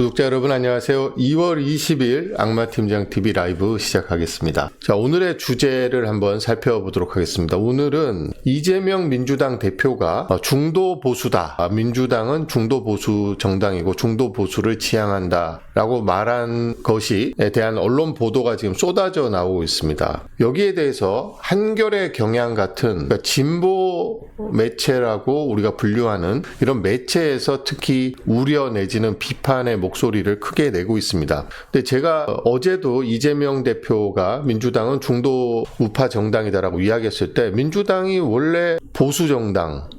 구독자 여러분 안녕하세요. 2월 20일 악마팀장TV 라이브 시작하겠습니다. 자, 오늘의 주제를 한번 살펴보도록 하겠습니다. 오늘은 이재명 민주당 대표가 중도 보수다. 민주당은 중도 보수 정당이고 중도 보수를 지향한다 라고 말한 것에 대한 언론 보도가 지금 쏟아져 나오고 있습니다. 여기에 대해서 한겨레 경향 같은 진보 매체라고 우리가 분류하는 이런 매체에서 특히 우려 내지는 비판의 목소리를 크게 내고 있습니다. 근데 제가 어제도 이재명 대표가 민주당은 중도 우파 정당이다라고 이야기했을 때 민주당이 원래 보수 정당,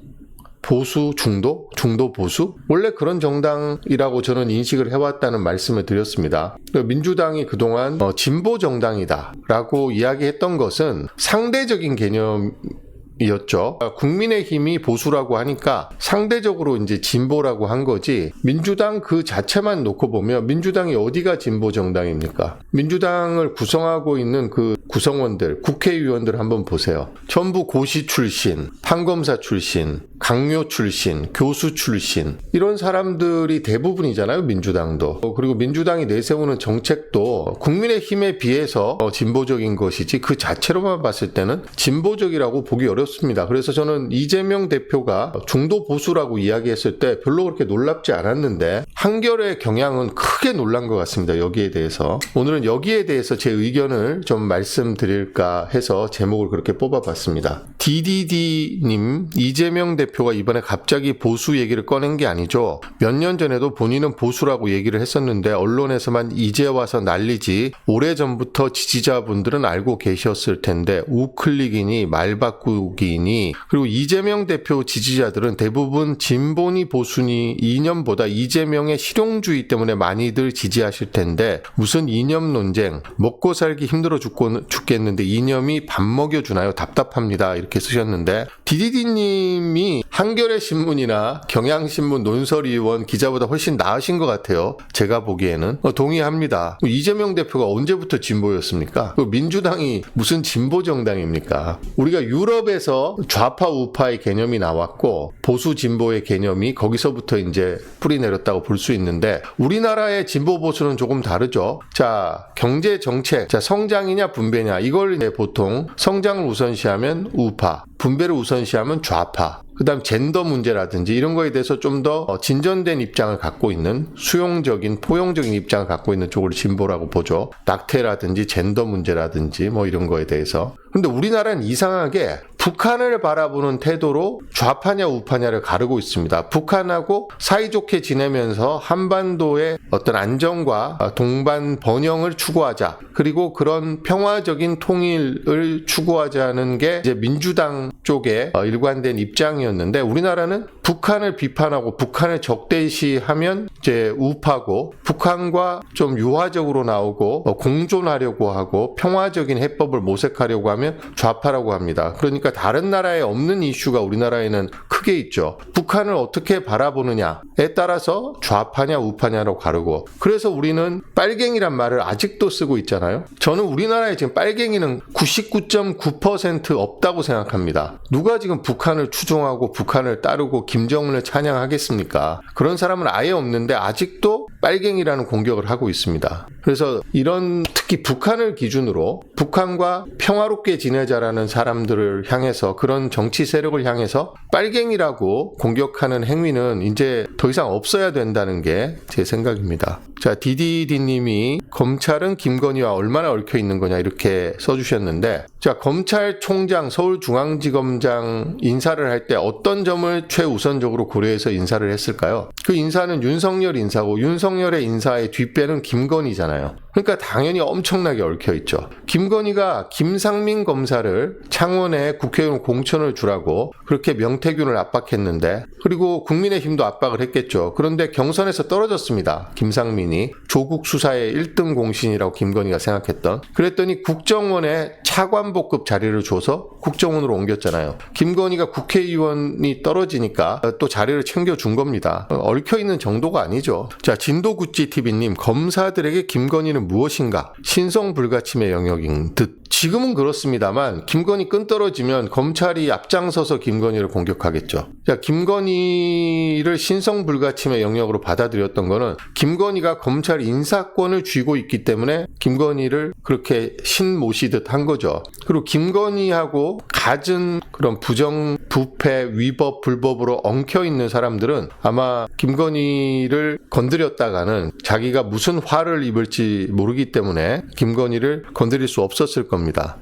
보수 중도? 중도 보수? 원래 그런 정당이라고 저는 인식을 해왔다는 말씀을 드렸습니다. 민주당이 그동안 진보 정당이다라고 이야기했던 것은 상대적인 개념이었죠. 국민의힘이 보수라고 하니까 상대적으로 이제 진보라고 한 거지, 민주당 그 자체만 놓고 보면 민주당이 어디가 진보 정당입니까? 민주당을 구성하고 있는 그 구성원들, 국회의원들 한번 보세요. 전부 고시 출신, 판검사 출신, 강요 출신, 교수 출신, 이런 사람들이 대부분이잖아요, 민주당도. 그리고 민주당이 내세우는 정책도 국민의힘에 비해서 진보적인 것이지 그 자체로만 봤을 때는 진보적이라고 보기 어렵습니다. 그래서 저는 이재명 대표가 중도 보수라고 이야기했을 때 별로 그렇게 놀랍지 않았는데 한겨레 경향은 크게 놀란 것 같습니다. 여기에 대해서. 오늘은 여기에 대해서 제 의견을 좀 말씀드릴까 해서 제목을 그렇게 뽑아봤습니다. DDD님, 이재명 대표가 이번에 갑자기 보수 얘기를 꺼낸 게 아니죠. 몇 년 전에도 본인은 보수라고 얘기를 했었는데 언론에서만 이제 와서 난리지 오래전부터 지지자분들은 알고 계셨을 텐데 우클릭이니 말 바꾸기니, 그리고 이재명 대표 지지자들은 대부분 진보니 보수니 이념보다 이재명의 실용주의 때문에 많이들 지지하실 텐데 무슨 이념 논쟁, 먹고 살기 힘들어 죽겠는데 이념이 밥 먹여주나요? 답답합니다. 이렇게 쓰셨는데, DDD님이 한겨레 신문이나 경향신문 논설위원 기자보다 훨씬 나으신 것 같아요. 제가 보기에는. 동의합니다. 이재명 대표가 언제부터 진보였습니까? 민주당이 무슨 진보 정당입니까? 우리가 유럽에서 좌파 우파의 개념이 나왔고 보수 진보의 개념이 거기서부터 이제 뿌리 내렸다고 볼 수 있는데, 우리나라의 진보 보수는 조금 다르죠. 자, 경제 정책, 자, 성장이냐 분배냐, 이걸 보통 성장을 우선시하면 우파, 분배를 우선시하면 좌파, 그 다음 젠더 문제라든지 이런 거에 대해서 좀 더 진전된 입장을 갖고 있는, 수용적인, 포용적인 입장을 갖고 있는 쪽을 진보라고 보죠. 낙태라든지 젠더 문제라든지 뭐 이런 거에 대해서. 근데 우리나라는 이상하게 북한을 바라보는 태도로 좌파냐 우파냐를 가르고 있습니다. 북한하고 사이좋게 지내면서 한반도의 어떤 안정과 동반 번영을 추구하자, 그리고 그런 평화적인 통일을 추구하자는 게 이제 민주당 쪽의 일관된 입장이었는데, 우리나라는 북한을 비판하고 북한을 적대시하면 이제 우파고, 북한과 좀 유화적으로 나오고 공존하려고 하고 평화적인 해법을 모색하려고 하면 좌파라고 합니다. 그러니까 다른 나라에 없는 이슈가 우리나라에는 크게 있죠. 북한을 어떻게 바라보느냐에 따라서 좌파냐 우파냐로 가르고, 그래서 우리는 빨갱이란 말을 아직도 쓰고 있잖아요. 저는 우리나라에 지금 빨갱이는 99.9% 없다고 생각합니다. 누가 지금 북한을 추종하고 북한을 따르고 김정은을 찬양하겠습니까? 그런 사람은 아예 없는데 아직도 빨갱이라는 공격을 하고 있습니다. 그래서 이런, 특히 북한을 기준으로 북한과 평화롭게 지내자라는 사람들을 향해서, 그런 정치 세력을 향해서 빨갱이라고 공격하는 행위는 이제 더 이상 없어야 된다는 게 제 생각입니다. 자, DDD님이 검찰은 김건희와 얼마나 얽혀 있는 거냐 이렇게 써주셨는데, 자, 검찰총장, 서울중앙지검장 인사를 할 때 어떤 점을 최우선적으로 고려해서 인사를 했을까요? 그 인사는 윤석열 인사고, 윤석열의 인사의 뒷배는 김건희잖아요. 그러니까 당연히 엄청나게 얽혀 있죠. 김건희가 김상민 검사를 창원에 국회의원 공천을 주라고 그렇게 명태균을 압박했는데, 그리고 국민의힘도 압박을 했겠죠. 그런데 경선에서 떨어졌습니다. 김상민이 조국 수사의 1등 공신이라고 김건희가 생각했던. 그랬더니 국정원에 차관복급 자리를 줘서 국정원으로 옮겼잖아요. 김건희가 국회의원이 떨어지니까 또 자리를 챙겨준 겁니다. 얽혀있는 정도가 아니죠. 자, 진도구찌TV님, 검사들에게 김건희는 무엇인가? 신성불가침의 영역인 듯. 지금은 그렇습니다만 김건희 끈 떨어지면 검찰이 앞장서서 김건희를 공격하겠죠. 자, 김건희를 신성불가침의 영역으로 받아들였던 거는 김건희가 검찰 인사권을 쥐고 있기 때문에 김건희를 그렇게 신모시듯 한 거죠. 그리고 김건희하고 갖은 그런 부정, 부패, 위법, 불법으로 엉켜있는 사람들은 아마 김건희를 건드렸다가는 자기가 무슨 화를 입을지 모르기 때문에 김건희를 건드릴 수 없었을 겁니다.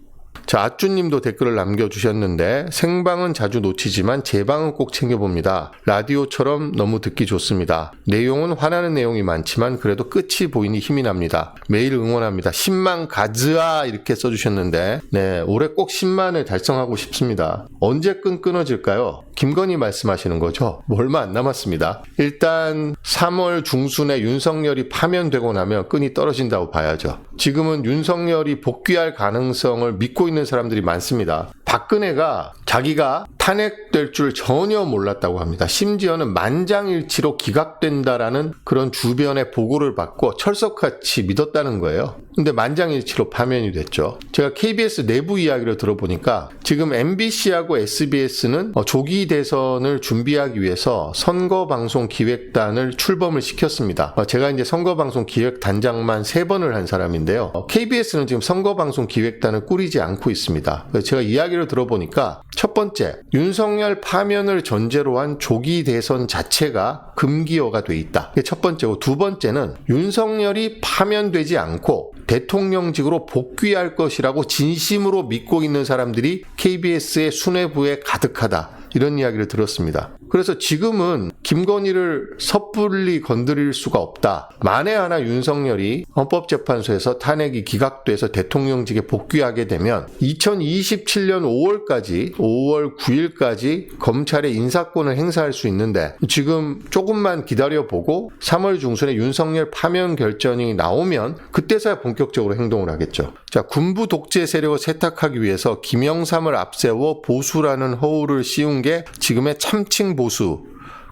자, 아쭈님도 댓글을 남겨주셨는데 생방은 자주 놓치지만 재방은 꼭 챙겨봅니다. 라디오처럼 너무 듣기 좋습니다. 내용은 화나는 내용이 많지만 그래도 끝이 보이니 힘이 납니다. 매일 응원합니다. 10만 가즈아 이렇게 써주셨는데 네, 올해 꼭 10만을 달성하고 싶습니다. 언제 끈 끊어질까요? 김건희 말씀하시는 거죠? 뭐 얼마 안 남았습니다. 일단 3월 중순에 윤석열이 파면되고 나면 끈이 떨어진다고 봐야죠. 지금은 윤석열이 복귀할 가능성을 믿고 있는 사람들이 많습니다. 박근혜가 자기가 탄핵될 줄 전혀 몰랐다고 합니다. 심지어는 만장일치로 기각된다라는 그런 주변의 보고를 받고 철석같이 믿었다는 거예요. 근데 만장일치로 파면이 됐죠. 제가 KBS 내부 이야기를 들어보니까 지금 MBC하고 SBS는 조기 대선을 준비하기 위해서 선거방송기획단을 출범을 시켰습니다. 제가 이제 선거방송기획단장만 3번을 한 사람인데요. KBS는 지금 선거방송기획단을 꾸리지 않고 있습니다. 제가 이야기를 들어보니까 첫 번째, 윤석열 파면을 전제로 한 조기 대선 자체가 금기어가 돼 있다. 이게 첫 번째고, 두 번째는 윤석열이 파면되지 않고 대통령직으로 복귀할 것이라고 진심으로 믿고 있는 사람들이 KBS의 수뇌부에 가득하다. 이런 이야기를 들었습니다. 그래서 지금은 김건희를 섣불리 건드릴 수가 없다. 만에 하나 윤석열이 헌법재판소에서 탄핵이 기각돼서 대통령직에 복귀하게 되면 2027년 5월 9일까지 검찰의 인사권을 행사할 수 있는데 지금 조금만 기다려보고 3월 중순에 윤석열 파면 결정이 나오면 그때서야 본격적으로 행동을 하겠죠. 자, 군부 독재 세력을 세탁하기 위해서 김영삼을 앞세워 보수라는 허울을 씌운 게 지금의 참칭 보수,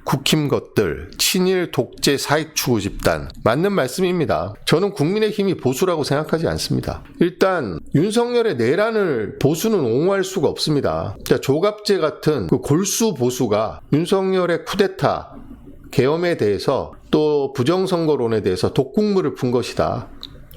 국힘 것들, 친일 독재 사익 추구 집단. 맞는 말씀입니다. 저는 국민의힘이 보수라고 생각하지 않습니다. 일단 윤석열의 내란을 보수는 옹호할 수가 없습니다. 자, 조갑재 같은 그 골수 보수가 윤석열의 쿠데타, 계엄에 대해서 또 부정선거론에 대해서 독국물을 푼 것이다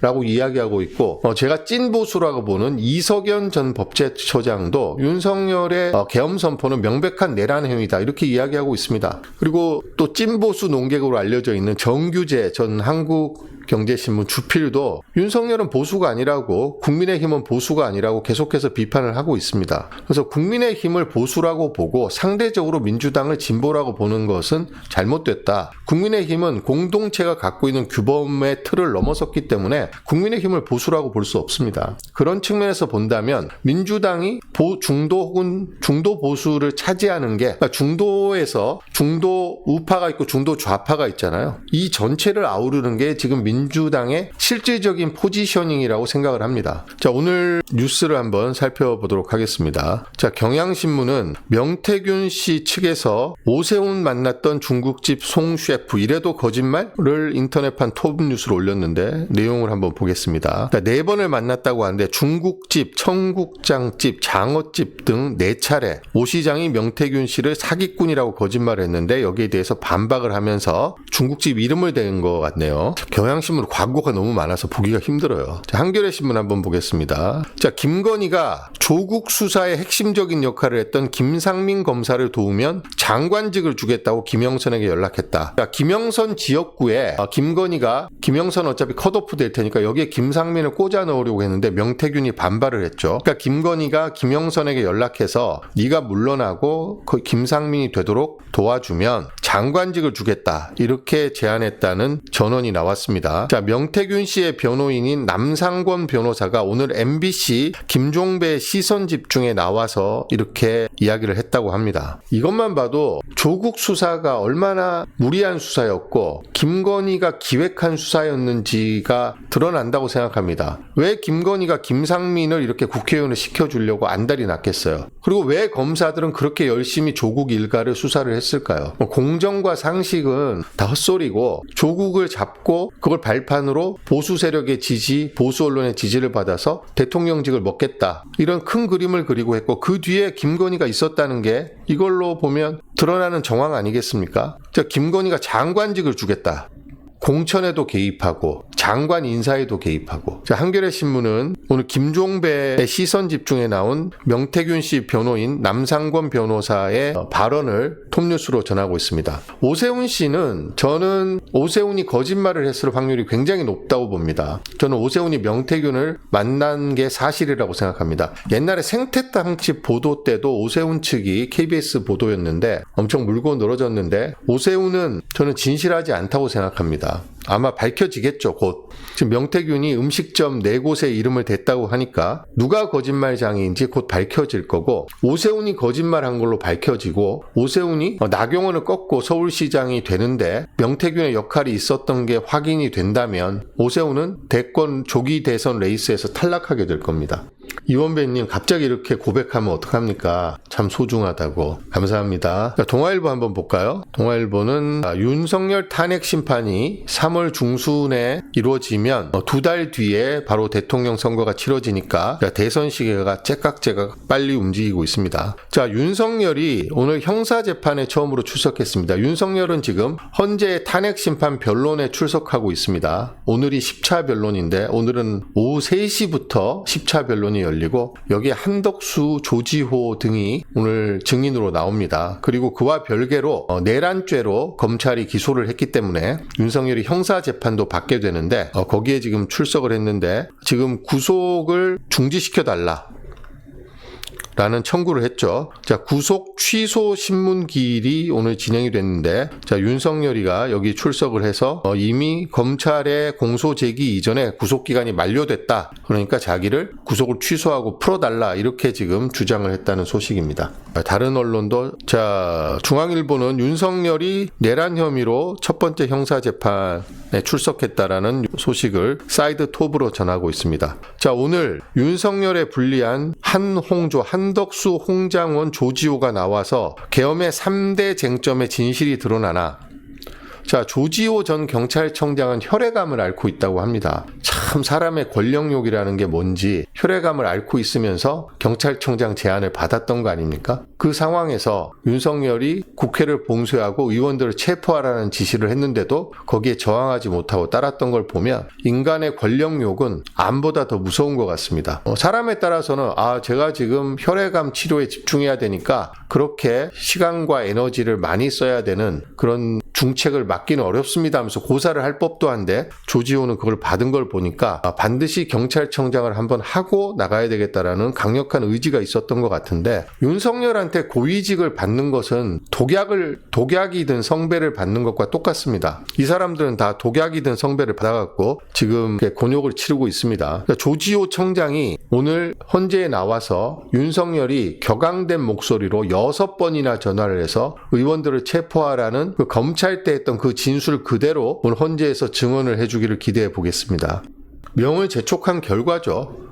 라고 이야기하고 있고, 제가 찐보수라고 보는 이석연 전 법제처장도 윤석열의 계엄 선포는 명백한 내란 행위다 이렇게 이야기하고 있습니다. 그리고 또 찐보수 농객으로 알려져 있는 정규재 전 한국경제신문 주필도 윤석열은 보수가 아니라고, 국민의힘은 보수가 아니라고 계속해서 비판을 하고 있습니다. 그래서 국민의힘을 보수라고 보고 상대적으로 민주당을 진보라고 보는 것은 잘못됐다. 국민의힘은 공동체가 갖고 있는 규범의 틀을 넘어섰기 때문에 국민의힘을 보수라고 볼 수 없습니다. 그런 측면에서 본다면 민주당이 중도 혹은 중도 보수를 차지하는 게, 그러니까 중도에서 중도 우파가 있고 중도 좌파가 있잖아요. 이 전체를 아우르는 게 지금 민주당의 실질적인 포지셔닝이라고 생각을 합니다. 자, 오늘 뉴스를 한번 살펴보도록 하겠습니다. 자, 경향신문은 명태균 씨 측에서 오세훈 만났던 중국집 송 셰프 이래도 거짓말을 인터넷판 톱 뉴스로 올렸는데 내용을 한번 보겠습니다. 그러니까 4번을 만났다고 하는데 중국집, 청국장집, 장어집 등 4차례 오 시장이 명태균 씨를 사기꾼이라고 거짓말을 했는데 여기에 대해서 반박을 하면서 중국집 이름을 댄 것 같네요. 경향신문 광고가 너무 많아서 보기가 힘들어요. 자, 한겨레 신문 한번 보겠습니다. 자, 김건희가 조국 수사의 핵심적인 역할을 했던 김상민 검사를 도우면 장관직을 주겠다고 김영선에게 연락했다. 자, 김영선 지역구에 김건희가 김영선 어차피 컷오프 될 테니까 여기에 김상민을 꽂아 넣으려고 했는데 명태균이 반발을 했죠. 그러니까 김건희가 김영선에게 연락해서 네가 물러나고 그 김상민이 되도록 도와주면 장관직을 주겠다 이렇게 제안했다는 전언이 나왔습니다. 자, 명태균 씨의 변호인인 남상권 변호사가 오늘 MBC 김종배 시선 집중에 나와서 이렇게 이야기를 했다고 합니다. 이것만 봐도 조국 수사가 얼마나 무리한 수사였고 김건희가 기획한 수사였는지가 드러난다고 생각합니다. 왜 김건희가 김상민을 이렇게 국회의원을 시켜주려고 안달이 났겠어요. 그리고 왜 검사들은 그렇게 열심히 조국 일가를 수사를 했을까요? 공정과 상식은 다 헛소리고 조국을 잡고 그걸 발판으로 보수 세력의 지지, 보수 언론의 지지를 받아서 대통령직을 먹겠다. 이런 큰 그림을 그리고 했고 그 뒤에 김건희가 있었다는 게 이걸로 보면 드러나는 정황 아니겠습니까? 김건희가 장관직을 주겠다. 공천에도 개입하고 장관 인사에도 개입하고. 한겨레 신문은 오늘 김종배의 시선 집중에 나온 명태균 씨 변호인 남상권 변호사의 발언을 톱뉴스로 전하고 있습니다. 오세훈 씨는 저는 오세훈이 거짓말을 했을 확률이 굉장히 높다고 봅니다. 저는 오세훈이 명태균을 만난 게 사실이라고 생각합니다. 옛날에 생태탕집 보도 때도 오세훈 측이 KBS 보도였는데 엄청 물고 늘어졌는데 오세훈은 저는 진실하지 않다고 생각합니다. 아마 밝혀지겠죠, 곧. 지금 명태균이 음식점 4곳의 이름을 댔다고 하니까 누가 거짓말장애인지 곧 밝혀질 거고 오세훈이 거짓말한 걸로 밝혀지고 오세훈이 나경원을 꺾고 서울시장이 되는데 명태균의 역할이 있었던 게 확인이 된다면 오세훈은 대권 조기 대선 레이스에서 탈락하게 될 겁니다. 이원배님 갑자기 이렇게 고백하면 어떡합니까? 참 소중하다고. 감사합니다. 동아일보 한번 볼까요? 동아일보는 윤석열 탄핵 심판이 3월 중순에 이루어지면 2달 뒤에 바로 대통령 선거가 치러지니까 대선 시기가 째깍째깍 빨리 움직이고 있습니다. 자, 윤석열이 오늘 형사재판에 처음으로 출석했습니다. 윤석열은 지금 헌재 탄핵 심판 변론에 출석하고 있습니다. 오늘이 10차 변론인데 오늘은 오후 3시부터 10차 변론이 열리고 여기에 한덕수, 조지호 등이 오늘 증인으로 나옵니다. 그리고 그와 별개로 내란죄로 검찰이 기소를 했기 때문에 윤석열이 형사재판도 받게 되는데 거기에 지금 출석을 했는데 지금 구속을 중지시켜달라 라는 청구를 했죠. 자, 구속 취소 신문기일이 오늘 진행이 됐는데 자, 윤석열이가 여기 출석을 해서 이미 검찰의 공소 제기 이전에 구속기간이 만료됐다. 그러니까 자기를 구속을 취소하고 풀어달라 이렇게 지금 주장을 했다는 소식입니다. 다른 언론도 자, 중앙일보는 윤석열이 내란 혐의로 첫 번째 형사재판에 출석했다라는 소식을 사이드 톱으로 전하고 있습니다. 자, 오늘 윤석열에 불리한 한홍조, 한덕수, 홍장원, 조지호가 나와서 계엄의 3대 쟁점의 진실이 드러나나 자, 조지호 전 경찰청장은 혈액암을 앓고 있다고 합니다. 참 사람의 권력욕이라는 게 뭔지 혈액암을 앓고 있으면서 경찰청장 제안을 받았던 거 아닙니까? 그 상황에서 윤석열이 국회를 봉쇄하고 의원들을 체포하라는 지시를 했는데도 거기에 저항하지 못하고 따랐던 걸 보면 인간의 권력욕은 암보다 더 무서운 것 같습니다. 사람에 따라서는 제가 지금 혈액암 치료에 집중해야 되니까 그렇게 시간과 에너지를 많이 써야 되는 그런 중책을 맡기는 어렵습니다 하면서 고사를 할 법도 한데 조지호는 그걸 받은 걸 보니까 반드시 경찰청장을 한번 하고 나가야 되겠다라는 강력한 의지가 있었던 것 같은데 윤석열한테 고위직을 받는 것은 독약이든 성배를 받는 것과 똑같습니다. 이 사람들은 다 독약이든 성배를 받아갖고 지금 곤욕을 치르고 있습니다. 그러니까 조지호 청장이 오늘 헌재에 나와서 윤석열이 격앙된 목소리로 6번이나 전화를 해서 의원들을 체포하라는 그 검찰 때 했던 그 진술 그대로 오늘 헌재에서 증언을 해주기를 기대해 보겠습니다. 명을 재촉한 결과죠.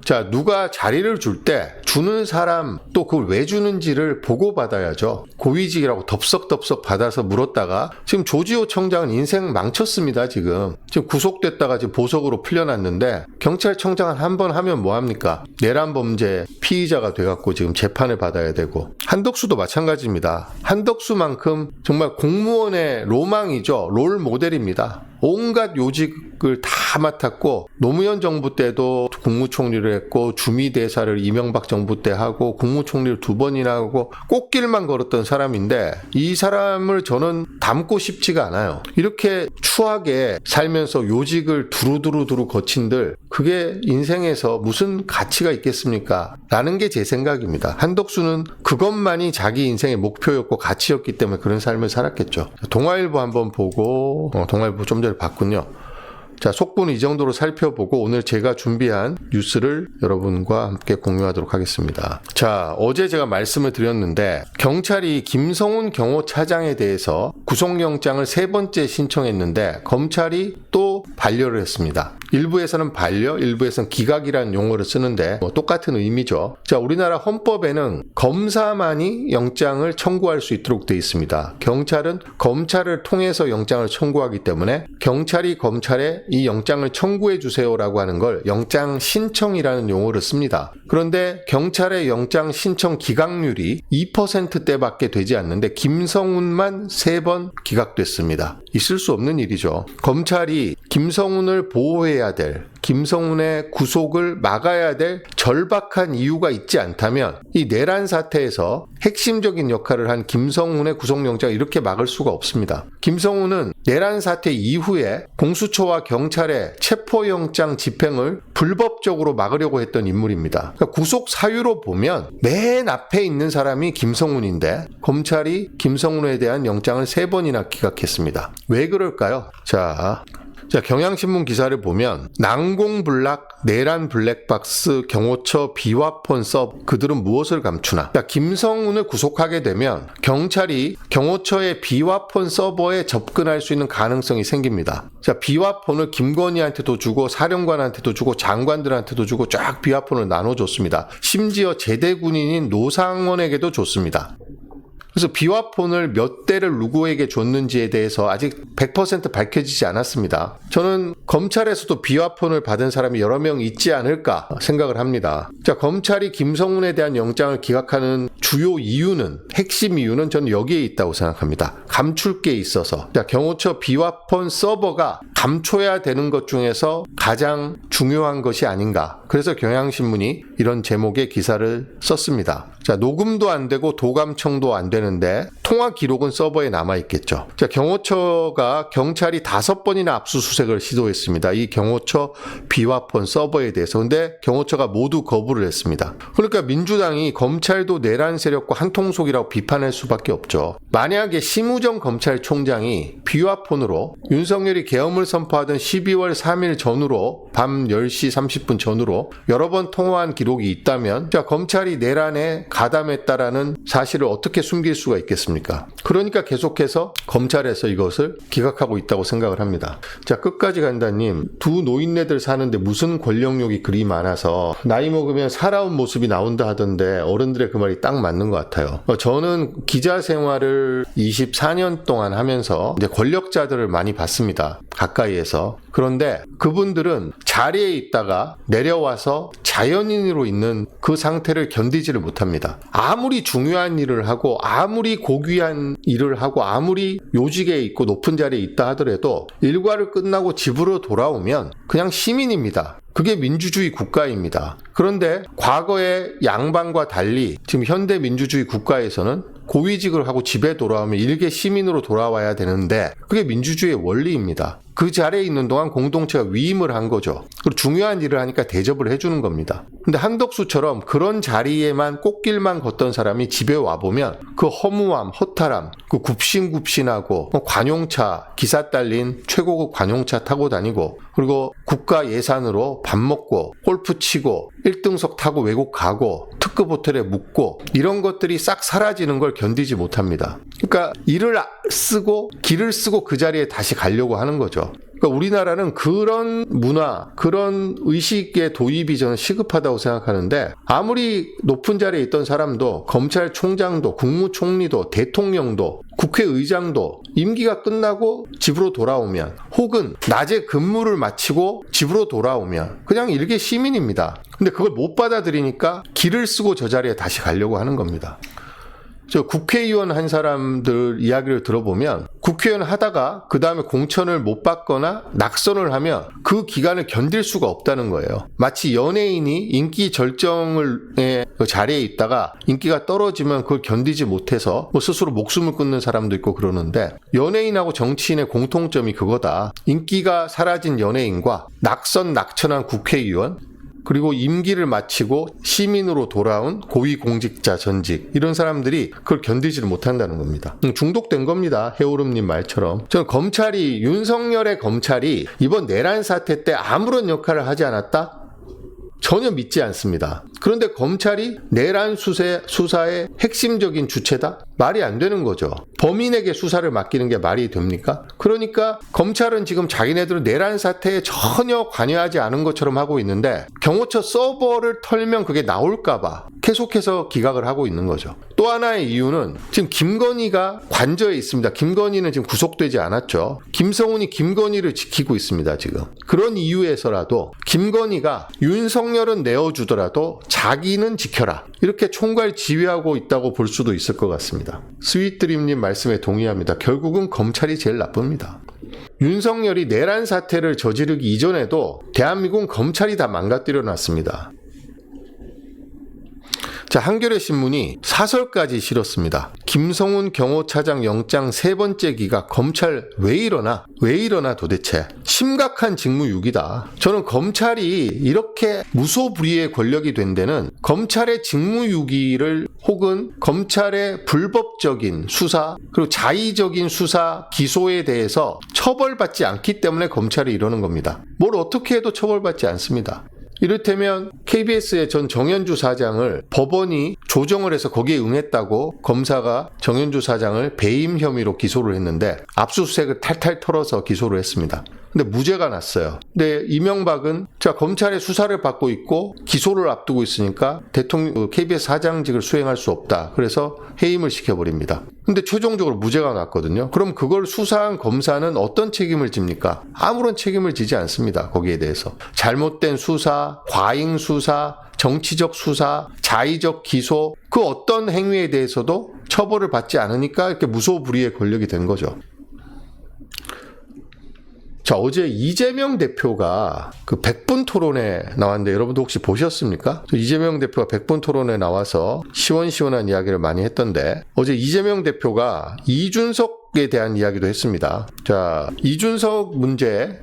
자, 누가 자리를 줄 때 주는 사람 또 그걸 왜 주는지를 보고받아야죠. 고위직이라고 덥석덥석 받아서 물었다가 지금 조지호 청장은 인생 망쳤습니다. 지금 구속됐다가 지금 보석으로 풀려났는데 경찰청장은 한 번 하면 뭐합니까? 내란 범죄 피의자가 돼갖고 지금 재판을 받아야 되고 한덕수도 마찬가지입니다. 한덕수만큼 정말 공무원의 로망이죠. 롤 모델입니다. 온갖 요직을 다 맡았고 노무현 정부 때도 국무총리를 했고 주미대사를 이명박 정부 때 하고 국무총리를 2번이나 하고 꽃길만 걸었던 사람인데 이 사람을 저는 닮고 싶지가 않아요. 이렇게 추하게 살면서 요직을 두루두루 거친들 그게 인생에서 무슨 가치가 있겠습니까? 라는 게 제 생각입니다. 한덕수는 그것만이 자기 인생의 목표였고 가치였기 때문에 그런 삶을 살았겠죠. 동아일보 한번 보고 동아일보 좀 전에 봤군요. 자, 속보는 이 정도로 살펴보고 오늘 제가 준비한 뉴스를 여러분과 함께 공유하도록 하겠습니다. 자, 어제 제가 말씀을 드렸는데 경찰이 김성훈 경호차장에 대해서 구속영장을 3번째 신청했는데 검찰이 또 반려를 했습니다. 일부에서는 반려, 일부에서는 기각이라는 용어를 쓰는데 똑같은 의미죠. 자, 우리나라 헌법에는 검사만이 영장을 청구할 수 있도록 되어 있습니다. 경찰은 검찰을 통해서 영장을 청구하기 때문에 경찰이 검찰에 이 영장을 청구해 주세요라고 하는 걸 영장 신청이라는 용어를 씁니다. 그런데 경찰의 영장 신청 기각률이 2%대밖에 되지 않는데 김성훈만 3번 기각됐습니다. 있을 수 없는 일이죠. 검찰이 김성훈을 보호해야 될, 김성훈의 구속을 막아야 될 절박한 이유가 있지 않다면 이 내란 사태에서 핵심적인 역할을 한 김성훈의 구속영장을 이렇게 막을 수가 없습니다. 김성훈은 내란 사태 이후에 공수처와 경찰의 체포영장 집행을 불법적으로 막으려고 했던 인물입니다. 그러니까 구속 사유로 보면 맨 앞에 있는 사람이 김성훈인데 검찰이 김성훈에 대한 영장을 3번이나 기각했습니다. 왜 그럴까요? 자, 경향신문 기사를 보면 난공불락, 내란 블랙박스, 경호처 비화폰 서버, 그들은 무엇을 감추나? 자, 김성훈을 구속하게 되면 경찰이 경호처의 비화폰 서버에 접근할 수 있는 가능성이 생깁니다. 자, 비화폰을 김건희한테도 주고 사령관한테도 주고 장관들한테도 주고 쫙 비화폰을 나눠줬습니다. 심지어 제대군인인 노상원에게도 줬습니다. 그래서 비화폰을 몇 대를 누구에게 줬는지에 대해서 아직 100% 밝혀지지 않았습니다. 저는 검찰에서도 비화폰을 받은 사람이 여러 명 있지 않을까 생각을 합니다. 자, 검찰이 김성훈에 대한 영장을 기각하는 주요 이유는, 핵심 이유는 저는 여기에 있다고 생각합니다. 감출 게 있어서. 자, 경호처 비화폰 서버가 감춰야 되는 것 중에서 가장 중요한 것이 아닌가. 그래서 경향신문이 이런 제목의 기사를 썼습니다. 자, 녹음도 안 되고 도감청도 안 되는데 통화 기록은 서버에 남아있겠죠. 자, 경호처가 경찰이 5번이나 압수수색을 시도했습니다. 이 경호처 비화폰 서버에 대해서. 근데 경호처가 모두 거부를 했습니다. 그러니까 민주당이 검찰도 내란 세력과 한통속이라고 비판할 수밖에 없죠. 만약에 심우정 검찰총장이 비화폰으로 윤석열이 계엄을 선포하던 12월 3일 전후로 밤 10시 30분 전후로 여러 번 통화한 기록이 있다면 자, 검찰이 내란에 가담했다라는 사실을 어떻게 숨길 수가 있겠습니까? 그러니까 계속해서 검찰에서 이것을 기각하고 있다고 생각을 합니다. 자, 끝까지 간다님, 두 노인네들 사는데 무슨 권력욕이 그리 많아서 나이 먹으면 살아온 모습이 나온다 하던데 어른들의 그 말이 딱 맞는 것 같아요. 저는 기자 생활을 24년 동안 하면서 이제 권력자들을 많이 봤습니다. 가까이에서. 그런데 그분들은 자리에 있다가 내려와서 자연인으로 있는 그 상태를 견디지를 못합니다. 아무리 중요한 일을 하고 아무리 고귀한 일을 하고 아무리 요직에 있고 높은 자리에 있다 하더라도 일과를 끝나고 집으로 돌아오면 그냥 시민입니다. 그게 민주주의 국가입니다. 그런데 과거의 양반과 달리 지금 현대 민주주의 국가에서는 고위직을 하고 집에 돌아오면 일개 시민으로 돌아와야 되는데 그게 민주주의의 원리입니다. 그 자리에 있는 동안 공동체가 위임을 한 거죠. 그리고 중요한 일을 하니까 대접을 해주는 겁니다. 근데 한덕수처럼 그런 자리에만 꽃길만 걷던 사람이 집에 와보면 그 허무함, 허탈함, 그 굽신굽신하고 관용차, 기사 딸린 최고급 관용차 타고 다니고 그리고 국가 예산으로 밥 먹고 골프 치고 1등석 타고 외국 가고 특급 호텔에 묵고 이런 것들이 싹 사라지는 걸 견디지 못합니다. 그러니까 길을 쓰고 그 자리에 다시 가려고 하는 거죠. 그러니까 우리나라는 그런 문화, 그런 의식의 도입이 저는 시급하다고 생각하는데 아무리 높은 자리에 있던 사람도 검찰총장도 국무총리도 대통령도 국회의장도 임기가 끝나고 집으로 돌아오면 혹은 낮에 근무를 마치고 집으로 돌아오면 그냥 일개 시민입니다. 근데 그걸 못 받아들이니까 길을 쓰고 저 자리에 다시 가려고 하는 겁니다. 저 국회의원 한 사람들 이야기를 들어보면 국회의원 하다가 그 다음에 공천을 못 받거나 낙선을 하면 그 기간을 견딜 수가 없다는 거예요. 마치 연예인이 인기 절정의 그 자리에 있다가 인기가 떨어지면 그걸 견디지 못해서 뭐 스스로 목숨을 끊는 사람도 있고 그러는데 연예인하고 정치인의 공통점이 그거다. 인기가 사라진 연예인과 낙천한 국회의원 그리고 임기를 마치고 시민으로 돌아온 고위공직자 전직 이런 사람들이 그걸 견디지를 못한다는 겁니다. 중독된 겁니다. 해오름님 말처럼. 저는 윤석열의 검찰이 이번 내란 사태 때 아무런 역할을 하지 않았다? 전혀 믿지 않습니다. 그런데 검찰이 내란 수사의 핵심적인 주체다? 말이 안 되는 거죠. 범인에게 수사를 맡기는 게 말이 됩니까? 그러니까 검찰은 지금 자기네들은 내란 사태에 전혀 관여하지 않은 것처럼 하고 있는데 경호처 서버를 털면 그게 나올까봐 계속해서 기각을 하고 있는 거죠. 또 하나의 이유는 지금 김건희가 관저에 있습니다. 김건희는 지금 구속되지 않았죠. 김성훈이 김건희를 지키고 있습니다. 지금. 그런 이유에서라도 김건희가 윤석열은 내어주더라도 자기는 지켜라. 이렇게 총괄 지휘하고 있다고 볼 수도 있을 것 같습니다. 스윗드림님 말씀에 동의합니다. 결국은 검찰이 제일 나쁩니다. 윤석열이 내란 사태를 저지르기 이전에도 대한민국은 검찰이 다 망가뜨려 놨습니다. 자, 한겨레 신문이 사설까지 실었습니다. 김성훈 경호차장 영장 3번째 기각, 검찰 왜 이러나 도대체. 심각한 직무유기다. 저는 검찰이 이렇게 무소불위의 권력이 된 데는 검찰의 직무유기를 혹은 검찰의 불법적인 수사 그리고 자의적인 수사 기소에 대해서 처벌받지 않기 때문에 검찰이 이러는 겁니다. 뭘 어떻게 해도 처벌받지 않습니다. 이를테면 KBS의 전 정현주 사장을 법원이 조정을 해서 거기에 응했다고 검사가 정현주 사장을 배임 혐의로 기소를 했는데 압수수색을 탈탈 털어서 기소를 했습니다. 근데 무죄가 났어요. 근데 이명박은 자, 검찰의 수사를 받고 있고 기소를 앞두고 있으니까 KBS 사장직을 수행할 수 없다. 그래서 해임을 시켜버립니다. 근데 최종적으로 무죄가 났거든요. 그럼 그걸 수사한 검사는 어떤 책임을 집니까? 아무런 책임을 지지 않습니다. 거기에 대해서. 잘못된 수사, 과잉 수사, 정치적 수사, 자의적 기소, 그 어떤 행위에 대해서도 처벌을 받지 않으니까 이렇게 무소불위의 권력이 된 거죠. 자, 어제 이재명 대표가 그 100분 토론에 나왔는데 여러분도 혹시 보셨습니까? 이재명 대표가 100분 토론에 나와서 시원시원한 이야기를 많이 했던데 어제 이재명 대표가 이준석에 대한 이야기도 했습니다. 자, 이준석 문제에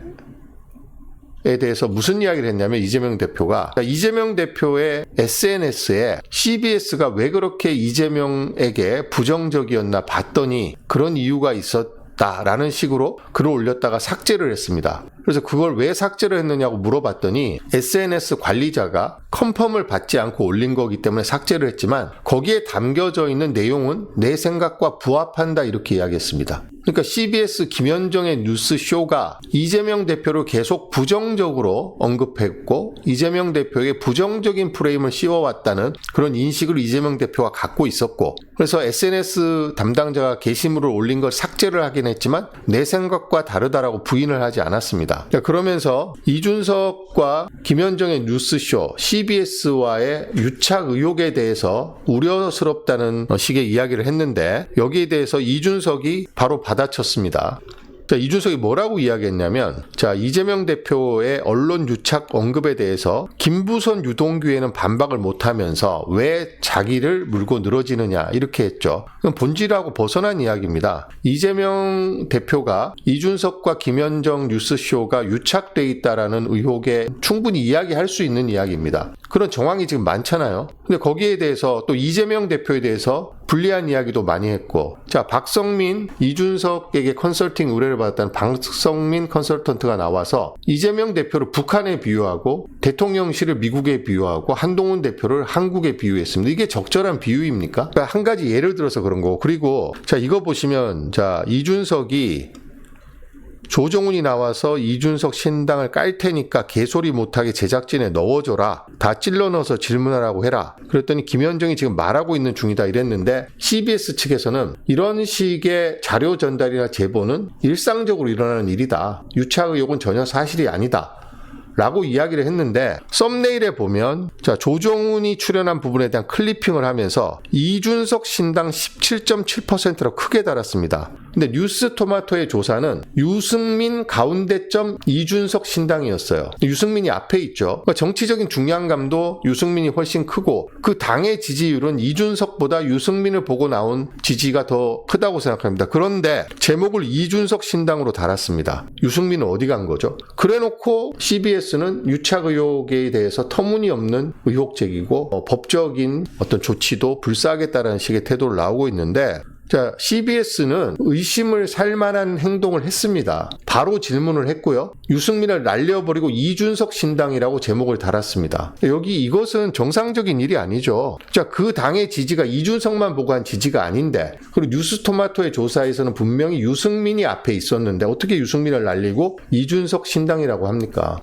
대해서 무슨 이야기를 했냐면 이재명 대표가 이재명 대표의 SNS에 CBS가 왜 그렇게 이재명에게 부정적이었나 봤더니 그런 이유가 있었다라는 식으로 글을 올렸다가 삭제를 했습니다. 그래서 그걸 왜 삭제를 했느냐고 물어봤더니 SNS 관리자가 컨펌을 받지 않고 올린 거기 때문에 삭제를 했지만 거기에 담겨져 있는 내용은 내 생각과 부합한다 이렇게 이야기했습니다. 그러니까 CBS 김현정의 뉴스쇼가 이재명 대표를 계속 부정적으로 언급했고 이재명 대표에게 부정적인 프레임을 씌워왔다는 그런 인식을 이재명 대표가 갖고 있었고 그래서 SNS 담당자가 게시물을 올린 걸 삭제를 하긴 했지만 내 생각과 다르다라고 부인을 하지 않았습니다. 그러면서 이준석과 김현정의 뉴스쇼 CBS와의 유착 의혹에 대해서 우려스럽다는 식의 이야기를 했는데 여기에 대해서 이준석이 바로 받아쳤습니다. 자, 이준석이 뭐라고 이야기했냐면 자, 이재명 대표의 언론 유착 언급에 대해서 김부선 유동규에는 반박을 못하면서 왜 자기를 물고 늘어지느냐 이렇게 했죠. 그럼 본질하고 벗어난 이야기입니다. 이재명 대표가 이준석과 김현정 뉴스쇼가 유착돼 있다라는 의혹에 충분히 이야기할 수 있는 이야기입니다. 그런 정황이 지금 많잖아요. 근데 거기에 대해서 또 이재명 대표에 대해서 불리한 이야기도 많이 했고 자, 박성민, 이준석에게 컨설팅 의뢰를 받았다는 박성민 컨설턴트가 나와서 이재명 대표를 북한에 비유하고 대통령실을 미국에 비유하고 한동훈 대표를 한국에 비유했습니다. 이게 적절한 비유입니까? 그러니까 한 가지 예를 들어서 그런 거고 그리고 자, 이거 보시면 자, 이준석이 조정훈이 나와서 이준석 신당을 깔 테니까 개소리 못하게 제작진에 넣어줘라. 다 찔러 넣어서 질문하라고 해라. 그랬더니 김현정이 지금 말하고 있는 중이다 이랬는데 CBS 측에서는 이런 식의 자료 전달이나 제보는 일상적으로 일어나는 일이다. 유착 의혹은 전혀 사실이 아니다. 라고 이야기를 했는데 썸네일에 보면 자, 조정훈이 출연한 부분에 대한 클리핑을 하면서 이준석 신당 17.7%로 크게 달았습니다. 근데 뉴스토마토의 조사는 유승민 가운데점 이준석 신당이었어요. 유승민이 앞에 있죠. 그러니까 정치적인 중량감도 유승민이 훨씬 크고 그 당의 지지율은 이준석보다 유승민을 보고 나온 지지가 더 크다고 생각합니다. 그런데 제목을 이준석 신당으로 달았습니다. 유승민은 어디 간 거죠? 그래놓고 CBS는 유착 의혹에 대해서 터무니없는 의혹 제기고 법적인 어떤 조치도 불사하겠다라는 식의 태도를 나오고 있는데 자, CBS는 의심을 살 만한 행동을 했습니다. 바로 질문을 했고요. 유승민을 날려버리고 이준석 신당이라고 제목을 달았습니다. 여기 이것은 정상적인 일이 아니죠. 자, 그 당의 지지가 이준석만 보고 한 지지가 아닌데, 그리고 뉴스토마토의 조사에서는 분명히 유승민이 앞에 있었는데 어떻게 유승민을 날리고 이준석 신당이라고 합니까?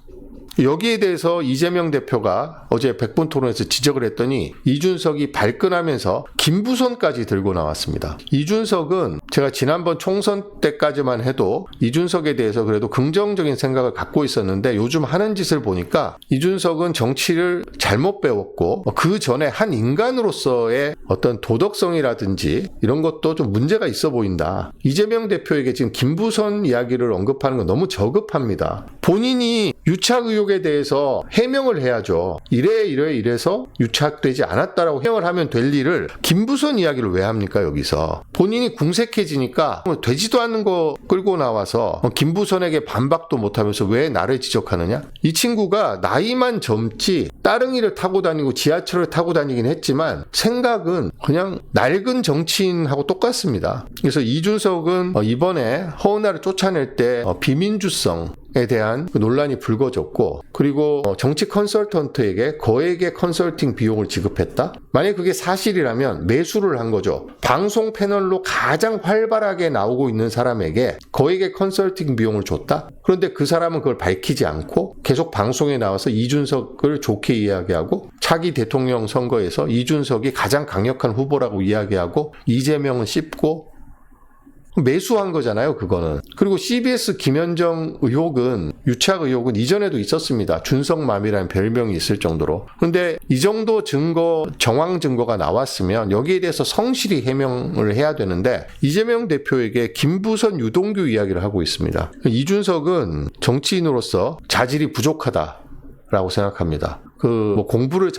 여기에 대해서 이재명 대표가 어제 백분 토론에서 지적을 했더니 이준석이 발끈하면서 김부선까지 들고 나왔습니다. 이준석은 제가 지난번 총선 때까지만 해도 이준석에 대해서 그래도 긍정적인 생각을 갖고 있었는데 요즘 하는 짓을 보니까 이준석은 정치를 잘못 배웠고 그 전에 한 인간으로서의 어떤 도덕성이라든지 이런 것도 좀 문제가 있어 보인다. 이재명 대표에게 지금 김부선 이야기를 언급하는 건 너무 저급합니다. 본인이 유착 의혹에 대해서 해명을 해야죠. 이래서 유착되지 않았다라고 해명을 하면 될 일을 김부선 이야기를 왜 합니까 여기서. 본인이 궁색해지니까 되지도 않는 거 끌고 나와서 김부선에게 반박도 못하면서 왜 나를 지적하느냐. 이 친구가 나이만 젊지 따릉이를 타고 다니고 지하철을 타고 다니긴 했지만 생각은 그냥 낡은 정치인하고 똑같습니다. 그래서 이준석은 이번에 허은하를 쫓아낼 때 비민주성에 대한 논란이 불거졌고, 그리고 정치 컨설턴트에게 거액의 컨설팅 비용을 지급했다? 만약 그게 사실이라면 매수를 한 거죠. 방송 패널로 가장 활발하게 나오고 있는 사람에게 거액의 컨설팅 비용을 줬다? 그런데 그 사람은 그걸 밝히지 않고 계속 방송에 나와서 이준석을 좋게 이야기하고 차기 대통령 선거에서 이준석이 가장 강력한 후보라고 이야기하고 이재명은 씹고 매수한 거잖아요, 그거는. 그리고 CBS 김현정 의혹은, 유착 의혹은 이전에도 있었습니다. 준석맘이라는 별명이 있을 정도로. 근데 이 정도 증거, 정황 증거가 나왔으면 여기에 대해서 성실히 해명을 해야 되는데 이재명 대표에게 김부선 유동규 이야기를 하고 있습니다. 이준석은 정치인으로서 자질이 부족하다라고 생각합니다. 공부를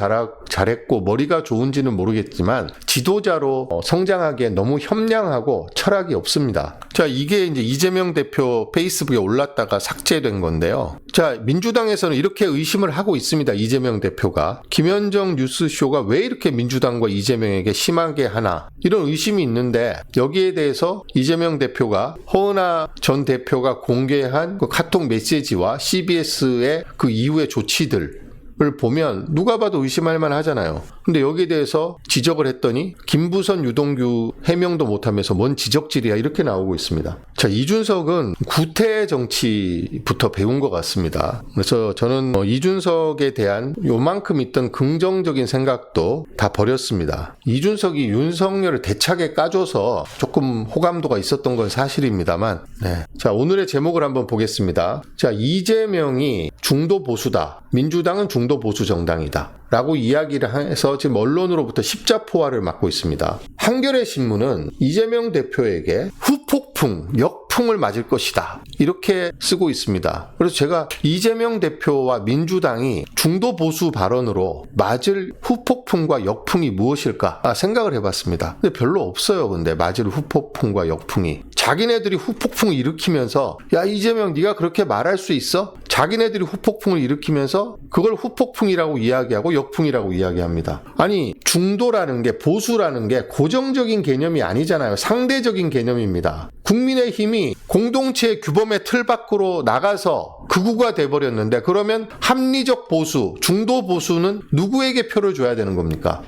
잘했고 머리가 좋은지는 모르겠지만 지도자로 성장하기에 너무 현명하고 철학이 없습니다. 자, 이게 이제 이재명 대표 페이스북에 올랐다가 삭제된 건데요. 자, 민주당에서는 이렇게 의심을 하고 있습니다. 이재명 대표가. 김현정 뉴스쇼가 왜 이렇게 민주당과 이재명에게 심하게 하나, 이런 의심이 있는데 여기에 대해서 이재명 대표가 허은하 전 대표가 공개한 그 카톡 메시지와 CBS의 그 이후의 조치들 을 보면 누가 봐도 의심할 만하잖아요. 근데 여기에 대해서 지적을 했더니 김부선 유동규 해명도 못하면서 뭔 지적질이야 이렇게 나오고 있습니다. 자, 이준석은 구태 정치부터 배운 것 같습니다. 그래서 저는 이준석에 대한 요만큼 있던 긍정적인 생각도 다 버렸습니다. 이준석이 윤석열을 대차게 까줘서 조금 호감도가 있었던 건 사실입니다만, 네. 자, 오늘의 제목을 한번 보겠습니다. 자, 이재명이 중도 보수다. 민주당은 중도 보수 정당이다. 라고 이야기를 해서 지금 언론으로부터 십자포화를 맞고 있습니다. 한겨레 신문은 이재명 대표에게 후폭풍, 역풍을 맞을 것이다. 이렇게 쓰고 있습니다. 그래서 제가 이재명 대표와 민주당이 중도 보수 발언으로 맞을 후폭풍과 역풍이 무엇일까 생각을 해봤습니다. 근데 별로 없어요. 근데 맞을 후폭풍과 역풍이. 자기네들이 후폭풍을 일으키면서 야, 이재명 네가 그렇게 말할 수 있어? 자기네들이 후폭풍을 일으키면서 그걸 후폭풍이라고 이야기하고 역풍이라고 이야기합니다. 아니, 중도라는 게, 보수라는 게 고정적인 개념이 아니잖아요. 상대적인 개념입니다. 국민의힘이 공동체 규범의 틀 밖으로 나가서 극우가 돼버렸는데 그러면 합리적 보수, 중도 보수는 누구에게 표를 줘야 되는 겁니까?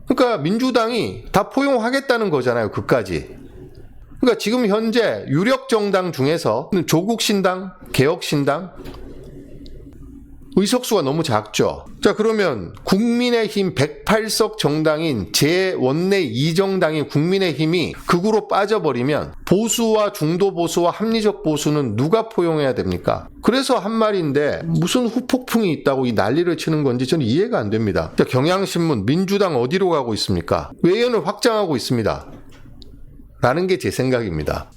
그러니까 민주당이 다 포용하겠다는 거잖아요. 그까지. 그러니까 지금 현재 유력 정당 중에서 조국신당, 개혁신당 의석수가 너무 작죠. 자, 그러면 국민의힘 108석 정당인 제1내 2정당인 국민의힘이 극으로 빠져버리면 보수와 중도 보수와 합리적 보수는 누가 포용해야 됩니까? 그래서 한 말인데 무슨 후폭풍이 있다고 이 난리를 치는 건지 저는 이해가 안 됩니다. 자, 경향신문 민주당 어디로 가고 있습니까? 외연을 확장하고 있습니다. 라는 게 제 생각입니다.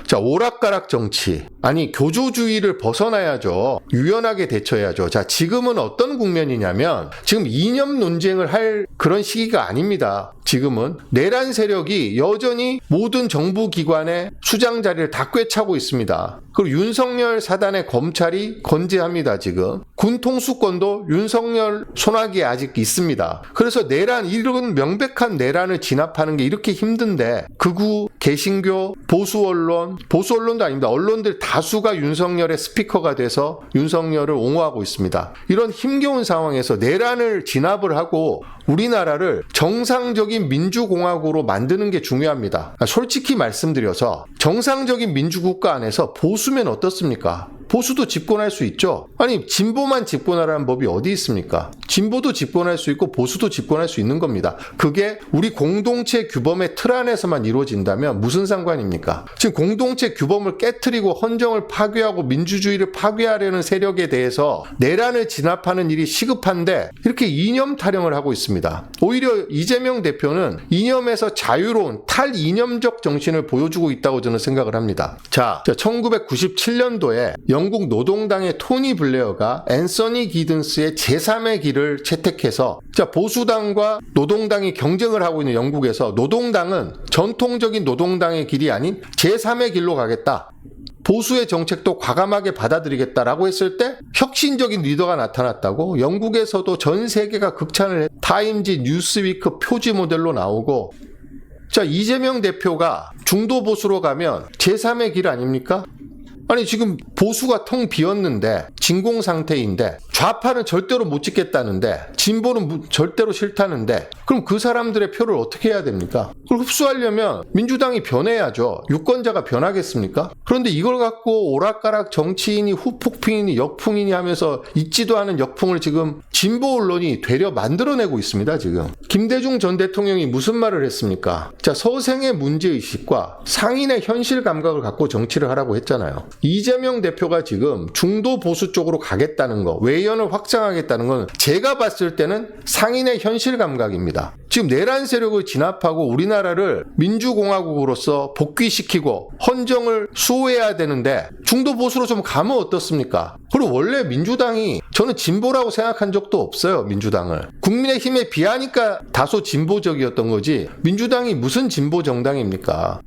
자, 오락가락 정치. 아니, 교조주의를 벗어나야죠. 유연하게 대처해야죠. 자, 지금은 어떤 국면이냐면 지금 이념 논쟁을 할 그런 시기가 아닙니다. 지금은 내란 세력이 여전히 모든 정부 기관의 수장 자리를 다 꿰차고 있습니다. 그리고 윤석열 사단의 검찰이 건재합니다. 지금 군 통수권도 윤석열 손아귀에 아직 있습니다. 그래서 내란, 이런 명백한 내란을 진압하는 게 이렇게 힘든데 극우, 개신교, 보수 언론도 아닙니다. 언론들 다수가 윤석열의 스피커가 돼서 윤석열을 옹호하고 있습니다. 이런 힘겨운 상황에서 내란을 진압을 하고 우리나라를 정상적인 민주공화국으로 만드는 게 중요합니다. 솔직히 말씀드려서 정상적인 민주국가 안에서 보수면 어떻습니까? 보수도 집권할 수 있죠. 아니, 진보만 집권하라는 법이 어디 있습니까? 진보도 집권할 수 있고 보수도 집권할 수 있는 겁니다. 그게 우리 공동체 규범의 틀 안에서만 이루어진다면 무슨 상관입니까? 지금 공동체 규범을 깨트리고 헌정을 파괴하고 민주주의를 파괴하려는 세력에 대해서 내란을 진압하는 일이 시급한데 이렇게 이념 타령을 하고 있습니다. 오히려 이재명 대표는 이념에서 자유로운 탈이념적 정신을 보여주고 있다고 저는 생각을 합니다. 자, 1997년도에 영국 노동당의 토니 블레어가 앤서니 기든스의 제3의 길을 채택해서 보수당과 노동당이 경쟁을 하고 있는 영국에서 노동당은 전통적인 노동당의 길이 아닌 제3의 길로 가겠다. 보수의 정책도 과감하게 받아들이겠다라고 했을 때 혁신적인 리더가 나타났다고 영국에서도 전 세계가 극찬을 했 타임지 뉴스위크 표지 모델로 나오고 자, 이재명 대표가 중도 보수로 가면 제3의 길 아닙니까? 아니, 지금 보수가 텅 비었는데 진공 상태인데 좌파는 절대로 못 찍겠다는데 진보는 절대로 싫다는데 그럼 그 사람들의 표를 어떻게 해야 됩니까? 그걸 흡수하려면 민주당이 변해야죠. 유권자가 변하겠습니까? 그런데 이걸 갖고 오락가락 정치인이 후폭풍이니 역풍이니 하면서 있지도 않은 역풍을 지금 진보 언론이 되려 만들어내고 있습니다. 지금 김대중 전 대통령이 무슨 말을 했습니까? 자, 서생의 문제의식과 상인의 현실 감각을 갖고 정치를 하라고 했잖아요. 이재명 대표가 지금 중도 보수 쪽으로 가겠다는 거, 외연을 확장하겠다는 건 제가 봤을 때는 상인의 현실 감각입니다. 지금 내란 세력을 진압하고 우리나라를 민주공화국으로서 복귀시키고 헌정을 수호해야 되는데 중도 보수로 좀 가면 어떻습니까? 그리고 원래 민주당이 저는 진보라고 생각한 적도 없어요. 민주당을. 국민의힘에 비하니까 다소 진보적이었던 거지 민주당이 무슨 진보 정당입니까?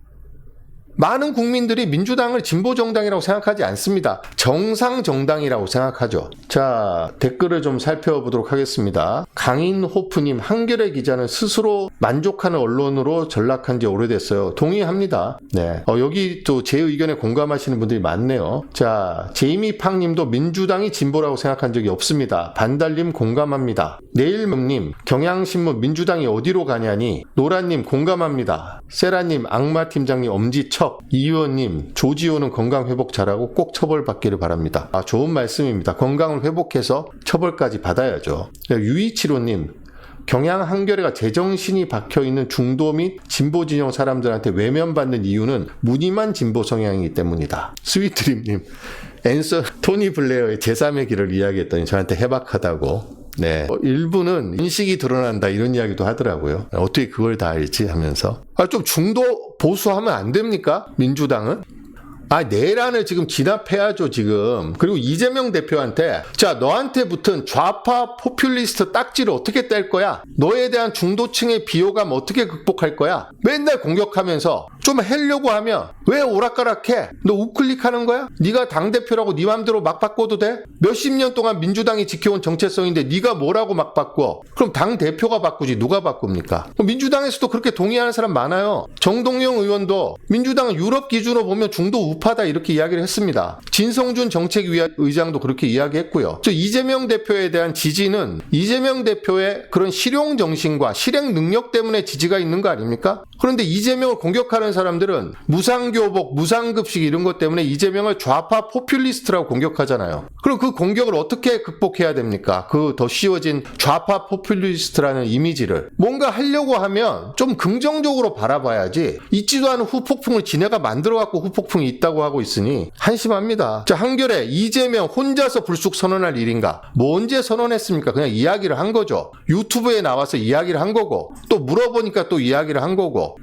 많은 국민들이 민주당을 진보정당이라고 생각하지 않습니다. 정상정당이라고 생각하죠. 자, 댓글을 좀 살펴보도록 하겠습니다. 강인호프님, 한겨레 기자는 스스로 만족하는 언론으로 전락한 지 오래됐어요. 동의합니다. 네. 여기 또 제 의견에 공감하시는 분들이 많네요. 자, 제이미팡님도 민주당이 진보라고 생각한 적이 없습니다. 반달님 공감합니다. 내일맘님, 경향신문 민주당이 어디로 가냐니. 노라님 공감합니다. 세라님, 악마팀장님 엄지척. 이 의원님, 조지호는 건강 회복 잘하고 꼭 처벌받기를 바랍니다. 좋은 말씀입니다. 건강을 회복해서 처벌까지 받아야죠. 유이치로님, 경향 한겨레가 제정신이 박혀있는 중도 및 진보 진영 사람들한테 외면받는 이유는 무늬만 진보 성향이기 때문이다. 스위트림님, 토니 블레어의 제3의 길을 이야기했더니 저한테 해박하다고. 네. 일부는 인식이 드러난다 이런 이야기도 하더라고요. 어떻게 그걸 다 알지 하면서. 좀 중도 보수하면 안 됩니까? 민주당은? 내란을 지금 진압해야죠, 지금. 그리고 이재명 대표한테, 자, 너한테 붙은 좌파 포퓰리스트 딱지를 어떻게 뗄 거야? 너에 대한 중도층의 비호감 어떻게 극복할 거야? 맨날 공격하면서 좀 하려고 하면 왜 오락가락해? 너 우클릭하는 거야? 네가 당대표라고 네 맘대로 막 바꿔도 돼? 몇십 년 동안 민주당이 지켜온 정체성인데 네가 뭐라고 막 바꿔? 그럼 당대표가 바꾸지 누가 바꿉니까? 민주당에서도 그렇게 동의하는 사람 많아요. 정동영 의원도 민주당은 유럽 기준으로 보면 중도 우파다 이렇게 이야기를 했습니다. 진성준 정책위의장도 그렇게 이야기했고요. 이재명 대표에 대한 지지는 이재명 대표의 그런 실용 정신과 실행 능력 때문에 지지가 있는 거 아닙니까? 그런데 이재명을 공격하는 사람들은 무상교복, 무상급식 이런 것 때문에 이재명을 좌파 포퓰리스트라고 공격하잖아요. 그럼 그 공격을 어떻게 극복해야 됩니까? 그 더 씌워진 좌파 포퓰리스트라는 이미지를 뭔가 하려고 하면 좀 긍정적으로 바라봐야지 있지도 않은 후폭풍을 지네가 만들어갖고 후폭풍이 있다고 하고 있으니 한심합니다. 자, 한겨레 이재명 혼자서 불쑥 선언할 일인가? 뭐 언제 선언했습니까? 그냥 이야기를 한 거죠. 유튜브에 나와서 이야기를 한 거고 또 물어보니까 또 이야기를 한 거고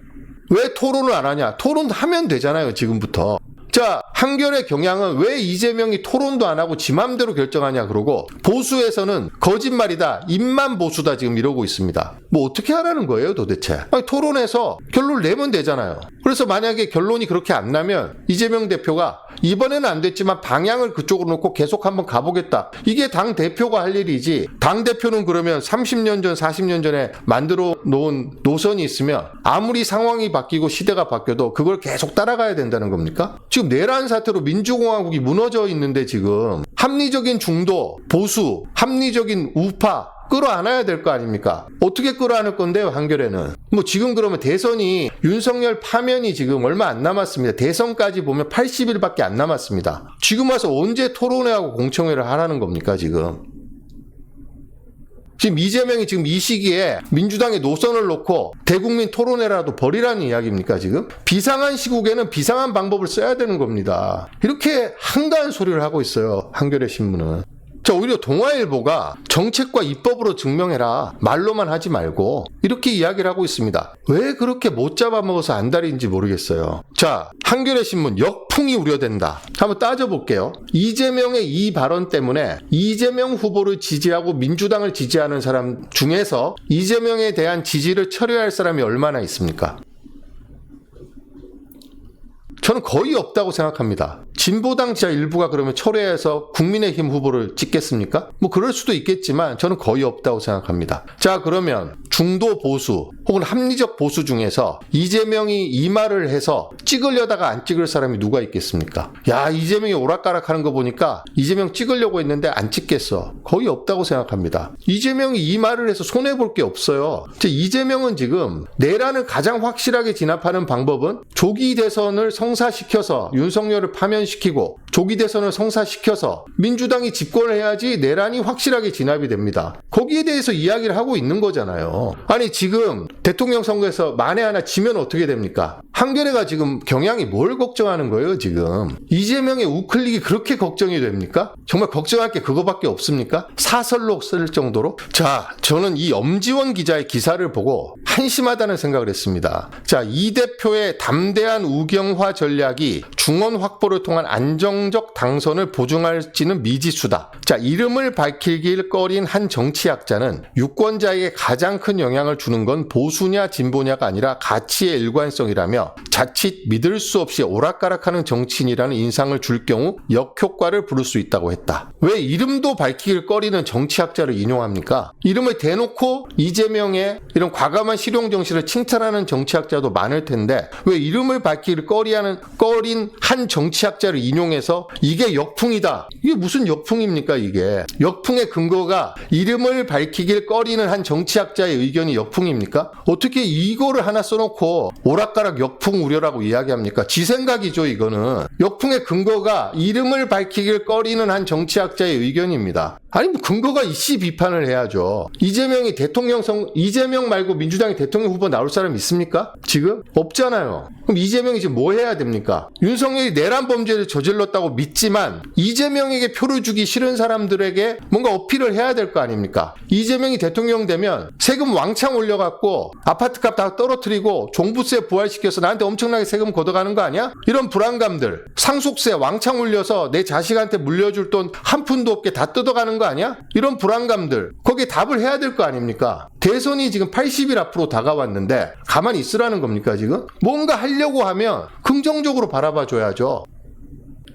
왜 토론을 안 하냐? 토론하면 되잖아요, 지금부터. 자, 한겨레 경향은 왜 이재명이 토론도 안 하고 지 맘대로 결정하냐 그러고, 보수에서는 거짓말이다, 입만 보수다 지금 이러고 있습니다. 뭐 어떻게 하라는 거예요 도대체? 아니, 토론해서 결론을 내면 되잖아요. 그래서 만약에 결론이 그렇게 안 나면 이재명 대표가 이번에는 안 됐지만 방향을 그쪽으로 놓고 계속 한번 가보겠다, 이게 당 대표가 할 일이지. 당 대표는 그러면 30년 전 40년 전에 만들어 놓은 노선이 있으면 아무리 상황이 바뀌고 시대가 바뀌어도 그걸 계속 따라가야 된다는 겁니까? 지금 내란 사태로 민주공화국이 무너져 있는데 지금 합리적인 중도, 보수, 합리적인 우파 끌어안아야 될 거 아닙니까? 어떻게 끌어안을 건데요, 한겨레는? 뭐 지금 그러면 대선이, 윤석열 파면이 지금 얼마 안 남았습니다. 대선까지 보면 80일밖에 안 남았습니다. 지금 와서 언제 토론회하고 공청회를 하라는 겁니까, 지금? 지금 이재명이 지금 이 시기에 민주당의 노선을 놓고 대국민 토론회라도 벌이라는 이야기입니까, 지금? 비상한 시국에는 비상한 방법을 써야 되는 겁니다. 이렇게 한가한 소리를 하고 있어요, 한겨레 신문은. 자, 오히려 동아일보가 정책과 입법으로 증명해라, 말로만 하지 말고, 이렇게 이야기를 하고 있습니다. 왜 그렇게 못 잡아먹어서 안달인지 모르겠어요. 자, 한겨레 신문 역풍이 우려된다. 한번 따져볼게요. 이재명의 이 발언 때문에 이재명 후보를 지지하고 민주당을 지지하는 사람 중에서 이재명에 대한 지지를 철회할 사람이 얼마나 있습니까? 저는 거의 없다고 생각합니다. 진보당 지하 일부가 그러면 철회해서 국민의힘 후보를 찍겠습니까? 뭐 그럴 수도 있겠지만 저는 거의 없다고 생각합니다. 자, 그러면 중도 보수 혹은 합리적 보수 중에서 이재명이 이 말을 해서 찍으려다가 안 찍을 사람이 누가 있겠습니까? 야, 이재명이 오락가락하는 거 보니까 이재명 찍으려고 했는데 안 찍겠어. 거의 없다고 생각합니다. 이재명이 이 말을 해서 손해볼 게 없어요. 이재명은 지금 내란을 가장 확실하게 진압하는 방법은 조기 대선을 성사시켜서 윤석열을 파면시키고 조기 대선을 성사시켜서 민주당이 집권을 해야지 내란이 확실하게 진압이 됩니다. 거기에 대해서 이야기를 하고 있는 거잖아요. 아니, 지금 대통령 선거에서 만에 하나 지면 어떻게 됩니까? 한겨레가 지금 경향이 뭘 걱정하는 거예요, 지금? 이재명의 우클릭이 그렇게 걱정이 됩니까? 정말 걱정할 게 그거밖에 없습니까? 사설로 쓸 정도로? 자, 저는 이 엄지원 기자의 기사를 보고 한심하다는 생각을 했습니다. 자, 이 대표의 담대한 우경화 전략이 중원 확보를 통한 안정적 당선을 보증할지는 미지수다. 자, 이름을 밝히길 꺼린 한 정치학자는 유권자에게 가장 큰 영향을 주는 건 보수냐 진보냐가 아니라 가치의 일관성이라며 자칫 믿을 수 없이 오락가락하는 정치인이라는 인상을 줄 경우 역효과를 부를 수 있다고 했다. 왜 이름도 밝히길 꺼리는 정치학자를 인용합니까? 이름을 대놓고 이재명의 이런 과감한 실용 정신을 칭찬하는 정치학자도 많을 텐데 왜 이름을 밝히길 꺼린 한 정치학자를 인용해서 이게 역풍이다. 이게 무슨 역풍입니까, 이게? 역풍의 근거가 이름을 밝히길 꺼리는 한 정치학자의 의견이 역풍입니까? 어떻게 이거를 하나 써놓고 오락가락 역풍 우려라고 이야기합니까? 지 생각이죠, 이거는. 역풍의 근거가 이름을 밝히길 꺼리는 한 정치학자의 의견입니다. 아니, 뭐 근거가 있이 비판을 해야죠. 이재명 말고 민주당이 대통령 후보 나올 사람 있습니까? 지금? 없잖아요. 그럼 이재명이 지금 뭐 해야 됩니까? 윤석열이 내란 범죄를 저질렀다고 믿지만 이재명에게 표를 주기 싫은 사람들에게 뭔가 어필을 해야 될 거 아닙니까? 이재명이 대통령 되면 세금 왕창 올려갖고 아파트값 다 떨어뜨리고 종부세 부활시켜서 나한테 엄청나게 세금 걷어가는 거 아니야? 이런 불안감들, 상속세 왕창 올려서 내 자식한테 물려줄 돈 한 푼도 없게 다 뜯어가는 거 아니야? 이런 불안감들, 거기에 답을 해야 될 거 아닙니까? 대선이 지금 80일 앞으로 다가왔는데 가만히 있으라는 겁니까, 지금? 뭔가 하려고 하면 긍정적으로 바라봐 줘야죠.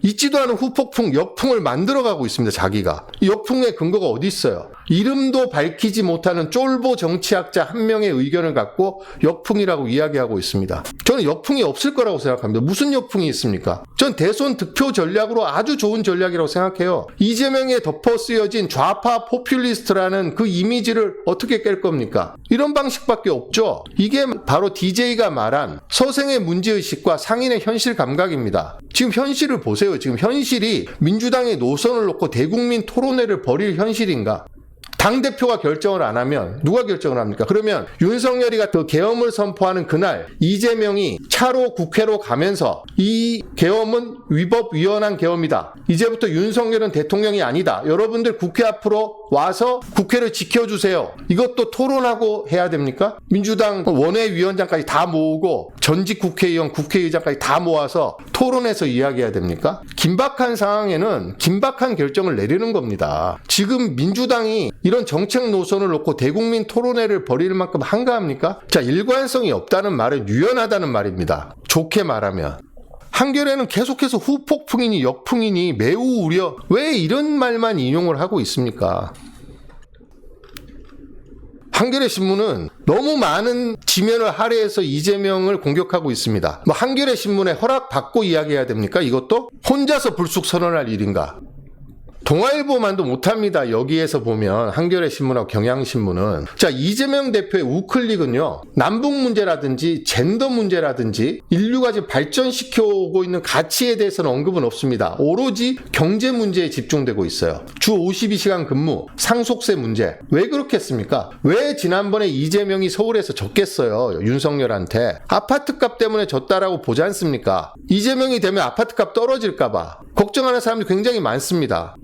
있지도 않은 후폭풍, 역풍을 만들어가고 있습니다, 자기가. 이 역풍의 근거가 어디 있어요? 이름도 밝히지 못하는 쫄보 정치학자 한 명의 의견을 갖고 역풍이라고 이야기하고 있습니다. 저는 역풍이 없을 거라고 생각합니다. 무슨 역풍이 있습니까? 전 대선 득표 전략으로 아주 좋은 전략이라고 생각해요. 이재명에 덮어 쓰여진 좌파 포퓰리스트라는 그 이미지를 어떻게 깰 겁니까? 이런 방식밖에 없죠. 이게 바로 DJ가 말한 서생의 문제의식과 상인의 현실 감각입니다. 지금 현실을 보세요. 지금 현실이 민주당의 노선을 놓고 대국민 토론회를 벌일 현실인가? 당대표가 결정을 안 하면 누가 결정을 합니까? 그러면 윤석열이가 그 계엄을 선포하는 그날 이재명이 차로 국회로 가면서 이 계엄은 위법위헌한 계엄이다. 이제부터 윤석열은 대통령이 아니다. 여러분들 국회 앞으로 와서 국회를 지켜주세요. 이것도 토론하고 해야 됩니까? 민주당 원외위원장까지 다 모으고 전직 국회의원, 국회의장까지 다 모아서 토론해서 이야기해야 됩니까? 긴박한 상황에는 긴박한 결정을 내리는 겁니다. 지금 민주당이 이런 정책 노선을 놓고 대국민 토론회를 벌일 만큼 한가합니까? 자, 일관성이 없다는 말은 유연하다는 말입니다. 좋게 말하면. 한겨레는 계속해서 후폭풍이니 역풍이니 매우 우려, 왜 이런 말만 인용을 하고 있습니까? 한겨레 신문은 너무 많은 지면을 할애해서 이재명을 공격하고 있습니다. 뭐 한겨레 신문에 허락받고 이야기해야 됩니까? 이것도 혼자서 불쑥 선언할 일인가? 동아일보만도 못합니다. 여기에서 보면 한겨레 신문하고 경향신문은. 자, 이재명 대표의 우클릭은요, 남북 문제라든지 젠더 문제라든지 인류가 지금 발전시켜 오고 있는 가치에 대해서는 언급은 없습니다. 오로지 경제 문제에 집중되고 있어요. 주 52시간 근무, 상속세 문제. 왜 그렇겠습니까? 왜 지난번에 이재명이 서울에서 졌겠어요? 윤석열한테. 아파트값 때문에 졌다라고 보지 않습니까? 이재명이 되면 아파트값 떨어질까봐 걱정하는 사람들이 굉장히 많습니다.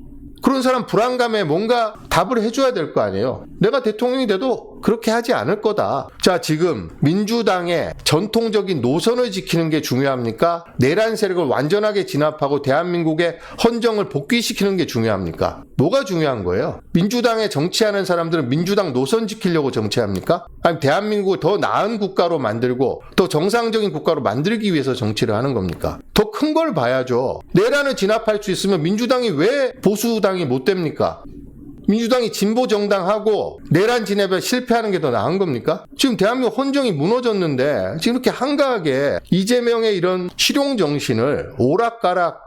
그런 사람 불안감에 뭔가 답을 해줘야 될 거 아니에요. 내가 대통령이 돼도 그렇게 하지 않을 거다. 자, 지금 민주당의 전통적인 노선을 지키는 게 중요합니까? 내란 세력을 완전하게 진압하고 대한민국의 헌정을 복귀시키는 게 중요합니까? 뭐가 중요한 거예요? 민주당에 정치하는 사람들은 민주당 노선 지키려고 정치합니까? 아니면 대한민국을 더 나은 국가로 만들고 더 정상적인 국가로 만들기 위해서 정치를 하는 겁니까? 더 큰 걸 봐야죠. 내란을 진압할 수 있으면 민주당이 왜 보수당이 못 됩니까? 민주당이 진보 정당하고 내란 진압에 실패하는 게 더 나은 겁니까? 지금 대한민국 헌정이 무너졌는데 지금 이렇게 한가하게 이재명의 이런 실용 정신을 오락가락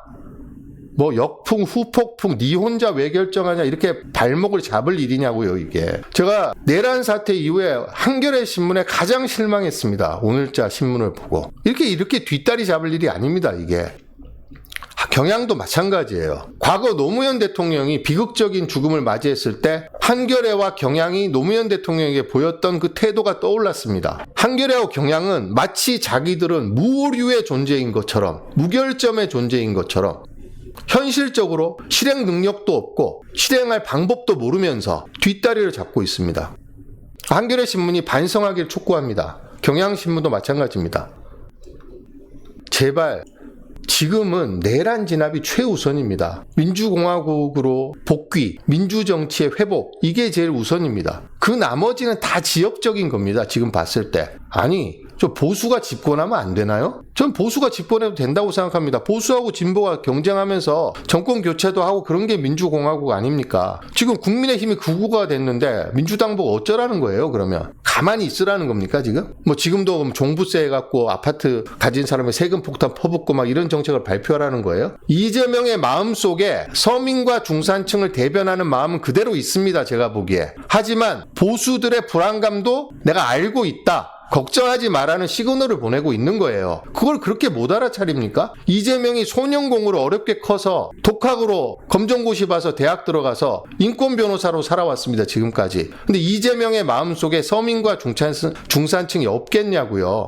뭐 역풍 후폭풍 니 혼자 왜 결정하냐 이렇게 발목을 잡을 일이냐고요. 이게 제가 내란 사태 이후에 한겨레 신문에 가장 실망했습니다. 오늘자 신문을 보고 이렇게 뒷다리 잡을 일이 아닙니다. 이게 경향도 마찬가지예요. 과거 노무현 대통령이 비극적인 죽음을 맞이했을 때 한겨레와 경향이 노무현 대통령에게 보였던 그 태도가 떠올랐습니다. 한겨레와 경향은 마치 자기들은 무오류의 존재인 것처럼, 무결점의 존재인 것처럼 현실적으로 실행 능력도 없고 실행할 방법도 모르면서 뒷다리를 잡고 있습니다. 한겨레 신문이 반성하기를 촉구합니다. 경향신문도 마찬가지입니다. 제발 지금은 내란 진압이 최우선입니다. 민주공화국으로 복귀, 민주정치의 회복, 이게 제일 우선입니다. 그 나머지는 다 지역적인 겁니다. 지금 봤을 때. 아니, 저 보수가 집권하면 안 되나요? 전 보수가 집권해도 된다고 생각합니다. 보수하고 진보가 경쟁하면서 정권 교체도 하고 그런 게 민주공화국 아닙니까? 지금 국민의힘이 극우가 됐는데 민주당 보고 어쩌라는 거예요, 그러면? 가만히 있으라는 겁니까, 지금? 뭐 지금도 종부세 해갖고 아파트 가진 사람의 세금 폭탄 퍼붓고 막 이런 정책을 발표하라는 거예요? 이재명의 마음속에 서민과 중산층을 대변하는 마음은 그대로 있습니다, 제가 보기에. 하지만 보수들의 불안감도 내가 알고 있다. 걱정하지 말라는 시그널을 보내고 있는 거예요. 그걸 그렇게 못 알아차립니까? 이재명이 소년공으로 어렵게 커서 독학으로 검정고시 봐서 대학 들어가서 인권 변호사로 살아왔습니다. 지금까지. 근데 이재명의 마음속에 서민과 중산층이 없겠냐고요.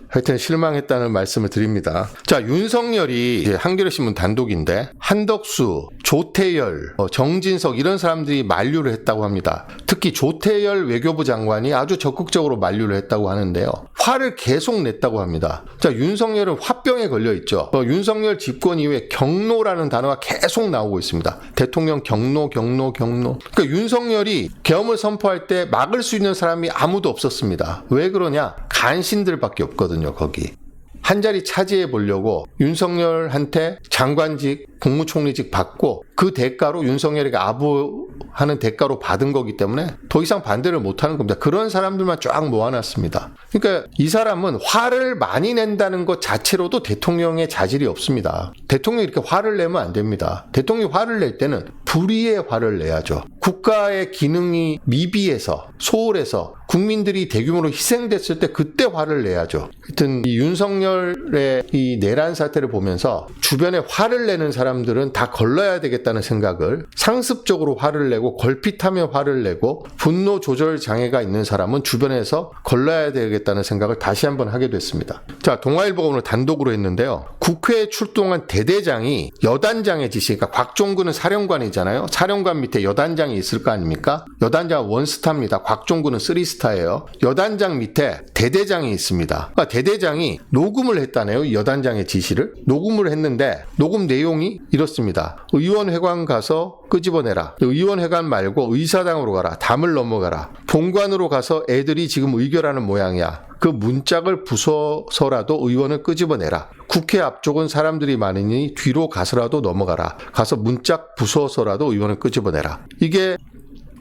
하여튼 실망했다는 말씀을 드립니다. 자, 윤석열이 한겨레신문 단독인데 한덕수, 조태열, 정진석 이런 사람들이 만류를 했다고 합니다. 특히 조태열 외교부 장관이 아주 적극적으로 만류를 했다고 하는데요. 화를 계속 냈다고 합니다. 자, 윤석열은 화병에 걸려 있죠. 윤석열 집권 이후에 경로라는 단어가 계속 나오고 있습니다. 대통령 경로. 그러니까 윤석열이 계엄을 선포할 때 막을 수 있는 사람이 아무도 없었습니다. 왜 그러냐? 간신들밖에 없거든요. 거기 한 자리 차지해 보려고 윤석열한테 장관직, 국무총리직 받고 그 대가로 윤석열이가 아부하는 대가로 받은 거기 때문에 더 이상 반대를 못하는 겁니다. 그런 사람들만 쫙 모아놨습니다. 그러니까 이 사람은 화를 많이 낸다는 것 자체로도 대통령의 자질이 없습니다. 대통령이 이렇게 화를 내면 안 됩니다. 대통령이 화를 낼 때는 불의의 화를 내야죠. 국가의 기능이 미비해서 소홀해서 국민들이 대규모로 희생됐을 때 그때 화를 내야죠. 하여튼 이 윤석열의 이 내란 사태를 보면서 주변에 화를 내는 사람들은 다 걸러야 되겠다는 생각을, 상습적으로 화를 내고 걸핏하며 화를 내고 분노 조절 장애가 있는 사람은 주변에서 걸러야 되겠다는 생각을 다시 한번 하게 됐습니다. 자, 동아일보가 오늘 단독으로 했는데요. 국회에 출동한 대대장이 여단장의 지시, 그러니까 곽종근은 사령관이잖아요. 사령관 밑에 여단장이 있을 거 아닙니까? 여단장은 원스타입니다. 곽종근은 3스타예요. 여단장 밑에 대대장이 있습니다. 그러니까 대대장이 녹음을 했다네요. 여단장의 지시를. 녹음을 했는데 녹음 내용이 이렇습니다. 의원회관 가서 끄집어내라. 의원회관 말고 의사당으로 가라. 담을 넘어가라. 본관으로 가서 애들이 지금 의결하는 모양이야. 그 문짝을 부숴서라도 의원을 끄집어내라. 국회 앞쪽은 사람들이 많으니 뒤로 가서라도 넘어가라. 가서 문짝 부숴서라도 의원을 끄집어내라. 이게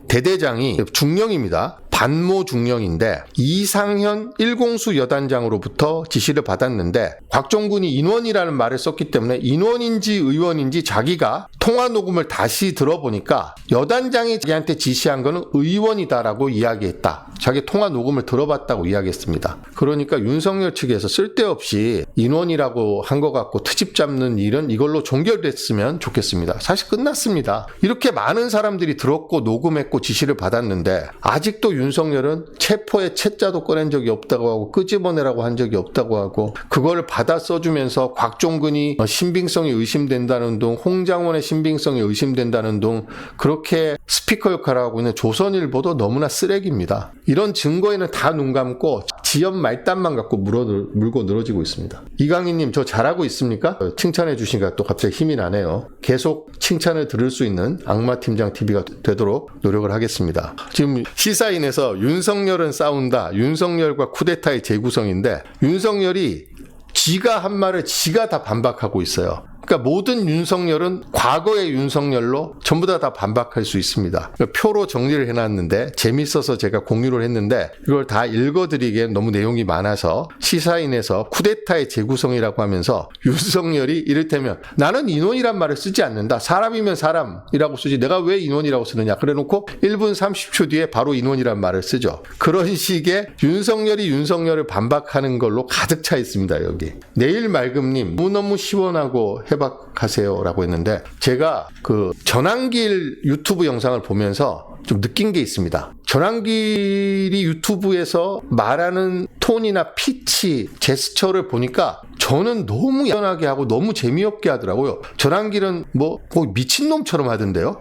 대대장이 중령입니다. 반모 중령인데 이상현 1공수 여단장으로부터 지시를 받았는데 곽종근이 인원이라는 말을 썼기 때문에 인원인지 의원인지 자기가 통화 녹음을 다시 들어보니까 여단장이 자기한테 지시한 거는 의원이다라고 이야기했다. 자기 통화 녹음을 들어봤다고 이야기했습니다. 그러니까 윤석열 측에서 쓸데없이 인원이라고 한 것 같고 트집 잡는 일은 이걸로 종결됐으면 좋겠습니다. 사실 끝났습니다. 이렇게 많은 사람들이 들었고 녹음했고 지시를 받았는데 아직도 윤석열은 체포의 채자도 꺼낸 적이 없다고 하고 끄집어내라고 한 적이 없다고 하고 그걸 받아 써주면서 곽종근이 신빙성이 의심된다는 둥, 홍장원의 신빙성이 의심된다는 둥 그렇게 스피커 역할을 하고 있는 조선일보도 너무나 쓰레기입니다. 이런 증거에는 다 눈 감고 지연 말단만 갖고 물고 늘어지고 있습니다. 이강희님 저 잘하고 있습니까? 칭찬해 주시니까 또 갑자기 힘이 나네요. 계속 칭찬을 들을 수 있는 악마팀장 TV가 되도록 노력을 하겠습니다. 지금 시사인에서 윤석열은 싸운다. 윤석열과 쿠데타의 재구성인데 윤석열이 지가 한 말을 지가 다 반박하고 있어요. 그러니까 모든 윤석열은 과거의 윤석열로 전부 다 반박할 수 있습니다. 표로 정리를 해놨는데 재밌어서 제가 공유를 했는데 이걸 다 읽어드리기엔 너무 내용이 많아서 시사인에서 쿠데타의 재구성이라고 하면서 윤석열이 이를테면 나는 인원이란 말을 쓰지 않는다. 사람이면 사람이라고 쓰지 내가 왜 인원이라고 쓰느냐. 그래놓고 1분 30초 뒤에 바로 인원이란 말을 쓰죠. 그런 식의 윤석열이 윤석열을 반박하는 걸로 가득 차 있습니다. 여기. 내일 맑음님 너무너무 시원하고 해박하세요 라고 했는데 제가 그 전환길 유튜브 영상을 보면서 좀 느낀 게 있습니다. 전환길이 유튜브에서 말하는 톤이나 피치, 제스처를 보니까 저는 너무 연하게 하고 너무 재미없게 하더라고요. 전환길은 뭐 거의 미친놈처럼 하던데요.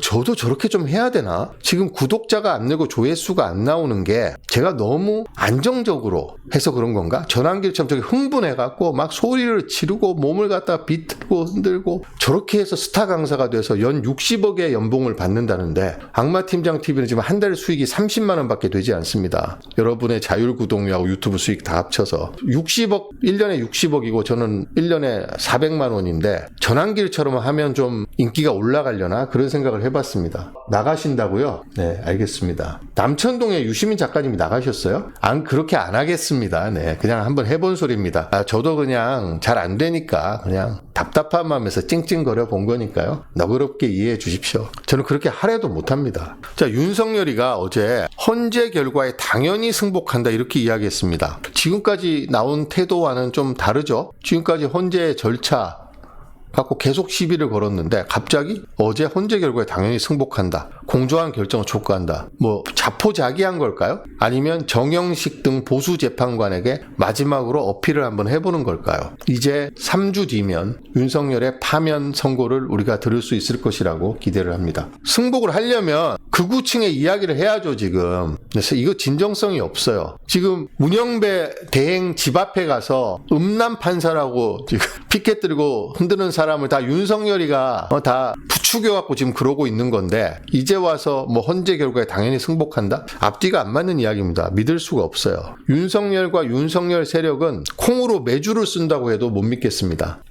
저도 저렇게 좀 해야 되나? 지금 구독자가 안 늘고 조회수가 안 나오는 게 제가 너무 안정적으로 해서 그런 건가? 전환길처럼 저기 흥분해갖고 막 소리를 지르고 몸을 갖다 비틀고 흔들고 저렇게 해서 스타 강사가 돼서 연 60억의 연봉을 받는다는데 악마팀장 TV는 지금 한 달 수익이 30만 원밖에 되지 않습니다. 여러분의 자율구독료하고 유튜브 수익 다 합쳐서 60억, 1년에 60억이고 저는 1년에 400만 원인데 전환길처럼 하면 좀 인기가 올라가려나? 그런 생각을 해봤습니다. 나가신다고요? 네, 알겠습니다. 남천동에 유시민 작가님이 나가셨어요? 그렇게 안 하겠습니다. 네, 그냥 한번 해본 소리입니다. 저도 그냥 잘 안 되니까 그냥 답답한 마음에서 찡찡거려 본 거니까요. 너그럽게 이해해 주십시오. 저는 그렇게 하려도 못합니다. 자, 윤석열이가 어제 헌재 결과에 당연히 승복한다 이렇게 이야기했습니다. 지금까지 나온 태도와는 좀 다르죠? 지금까지 헌재 절차 갖고 계속 시비를 걸었는데 갑자기 어제 헌재 결과에 당연히 승복한다. 공정한 결정을 촉구한다. 뭐 자포자기한 걸까요? 아니면 정영식 등 보수 재판관에게 마지막으로 어필을 한번 해보는 걸까요? 이제 3주 뒤면 윤석열의 파면 선고를 우리가 들을 수 있을 것이라고 기대를 합니다. 승복을 하려면 극우층의 이야기를 해야죠 지금. 그래서 이거 진정성이 없어요. 지금 문영배 대행 집 앞에 가서 음란 판사라고 지금 피켓 들고 흔드는 사람을 다 윤석열이가 다 부추겨갖고 지금 그러고 있는 건데 이제 와서 뭐 헌재 결과에 당연히 승복한다? 앞뒤가 안 맞는 이야기입니다. 믿을 수가 없어요. 윤석열과 윤석열 세력은 콩으로 매주를 쓴다고 해도 못 믿겠습니다.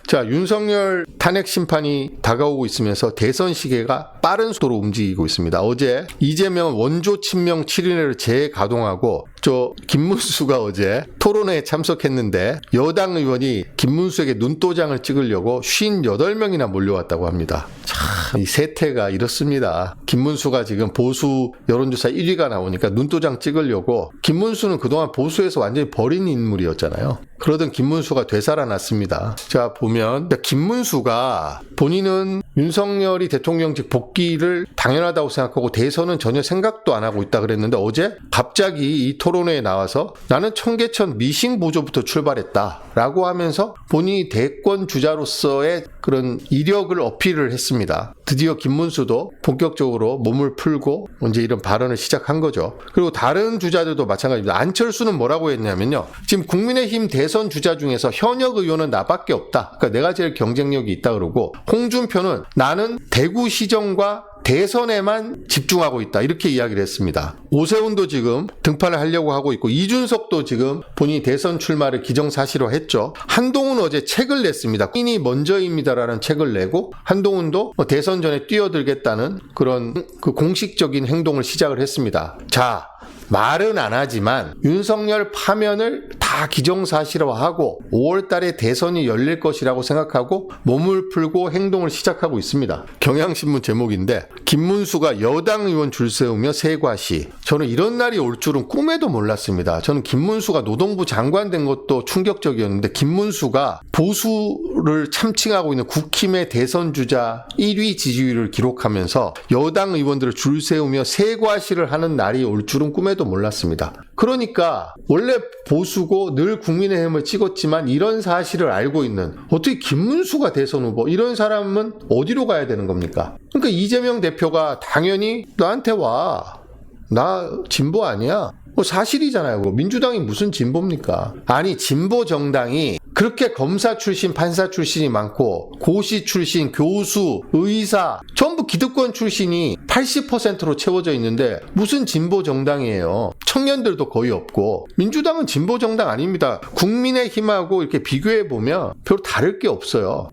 자, 윤석열 탄핵 심판이 다가오고 있으면서 대선 시계가 빠른 속도로 움직이고 있습니다. 어제 이재명 원조 친명 7인회를 재가동하고 김문수가 어제 토론회에 참석했는데 여당 의원이 김문수에게 눈도장을 찍으려고 58명이나 몰려왔다고 합니다. 참, 이 세태가 이렇습니다. 김문수가 지금 보수 여론조사 1위가 나오니까 눈도장 찍으려고, 김문수는 그동안 보수에서 완전히 버린 인물이었잖아요. 그러던 김문수가 되살아났습니다. 자, 보면 김문수가 본인은 윤석열이 대통령직 복귀를 당연하다고 생각하고 대선은 전혀 생각도 안 하고 있다 그랬는데, 어제 갑자기 이 토론회에 나와서 나는 청계천 미싱 보조부터 출발했다 라고 하면서 본인이 대권 주자로서의 그런 이력을 어필을 했습니다. 드디어 김문수도 본격적으로 몸을 풀고 이제 이런 발언을 시작한 거죠. 그리고 다른 주자들도 마찬가지입니다. 안철수는 뭐라고 했냐면요, 지금 국민의힘 대선 주자 중에서 현역 의원은 나밖에 없다, 그러니까 내가 제일 경쟁력이 있다 그러고, 홍준표는 나는 대구시정과 대선에만 집중하고 있다, 이렇게 이야기를 했습니다. 오세훈도 지금 등판을 하려고 하고 있고, 이준석도 지금 본인이 대선 출마를 기정사실화했죠. 한동훈은 어제 책을 냈습니다. 국민이 먼저입니다라는 책을 내고, 한동훈도 대선 전에 뛰어들겠다는 그런 그 공식적인 행동을 시작을 했습니다. 자, 말은 안 하지만 윤석열 파면을 다 기정사실화하고 5월 달에 대선이 열릴 것이라고 생각하고 몸을 풀고 행동을 시작하고 있습니다. 경향신문 제목인데, 김문수가 여당 의원 줄 세우며 세과시. 저는 이런 날이 올 줄은 꿈에도 몰랐습니다. 저는 김문수가 노동부 장관 된 것도 충격적이었는데, 김문수가 보수를 참칭하고 있는 국힘의 대선 주자 1위 지지율을 기록하면서 여당 의원들을 줄 세우며 세과시를 하는 날이 올 줄은 꿈에도 몰랐습니다. 그러니까 원래 보수고 늘 국민의힘을 찍었지만 이런 사실을 알고 있는, 어떻게 김문수가 대선 후보, 이런 사람은 어디로 가야 되는 겁니까? 그러니까 이재명 대표가 당연히 나한테 와, 나 진보 아니야, 사실이잖아요. 민주당이 무슨 진보입니까? 아니, 진보 정당이 그렇게 검사 출신, 판사 출신이 많고 고시 출신, 교수, 의사 전부 기득권 출신이 80%로 채워져 있는데 무슨 진보 정당이에요? 청년들도 거의 없고. 민주당은 진보 정당 아닙니다. 국민의힘하고 이렇게 비교해 보면 별로 다를 게 없어요.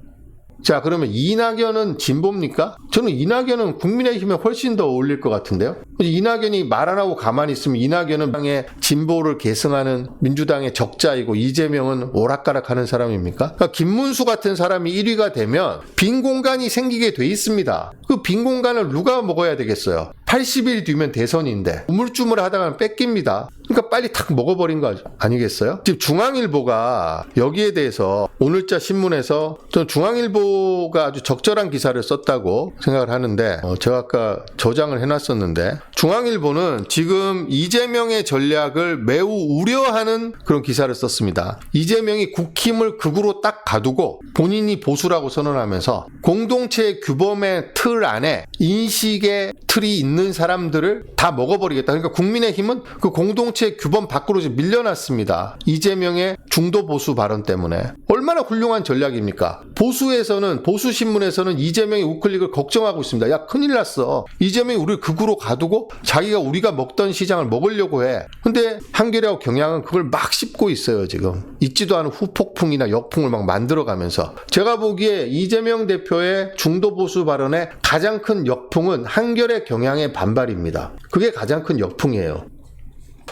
자, 그러면 이낙연은 진보입니까? 저는 이낙연은 국민의힘에 훨씬 더 어울릴 것 같은데요. 이낙연이 말 안 하고 가만히 있으면 이낙연은 당의 진보를 계승하는 민주당의 적자이고, 이재명은 오락가락하는 사람입니까? 그러니까 김문수 같은 사람이 1위가 되면 빈 공간이 생기게 돼 있습니다. 그 빈 공간을 누가 먹어야 되겠어요? 80일 뒤면 대선인데 우물쭈물 하다가 뺏깁니다. 그러니까 빨리 탁 먹어버린 거 아니겠어요? 지금 중앙일보가 여기에 대해서 오늘자 신문에서, 저는 중앙일보가 아주 적절한 기사를 썼다고 생각을 하는데, 제가 아까 저장을 해놨었는데, 중앙일보는 지금 이재명의 전략을 매우 우려하는 그런 기사를 썼습니다. 이재명이 국힘을 극으로 딱 가두고 본인이 보수라고 선언하면서 공동체 규범의 틀 안에 인식의 틀이 있는 사람들을 다 먹어버리겠다. 그러니까 국민의힘은 그 공동체 규범 밖으로 밀려났습니다. 이재명의 중도 보수 발언 때문에. 얼마나 훌륭한 전략입니까? 보수에서는, 보수신문에서는 이재명의 우클릭을 걱정하고 있습니다. 야, 큰일 났어. 이재명이 우리를 극으로 가두고 자기가 우리가 먹던 시장을 먹으려고 해. 근데 한겨레하고 경향은 그걸 막 씹고 있어요. 지금 있지도 않은 후폭풍이나 역풍을 막 만들어가면서. 제가 보기에 이재명 대표의 중도 보수 발언의 가장 큰 역풍은 한겨레 경향의 반발입니다. 그게 가장 큰 역풍이에요.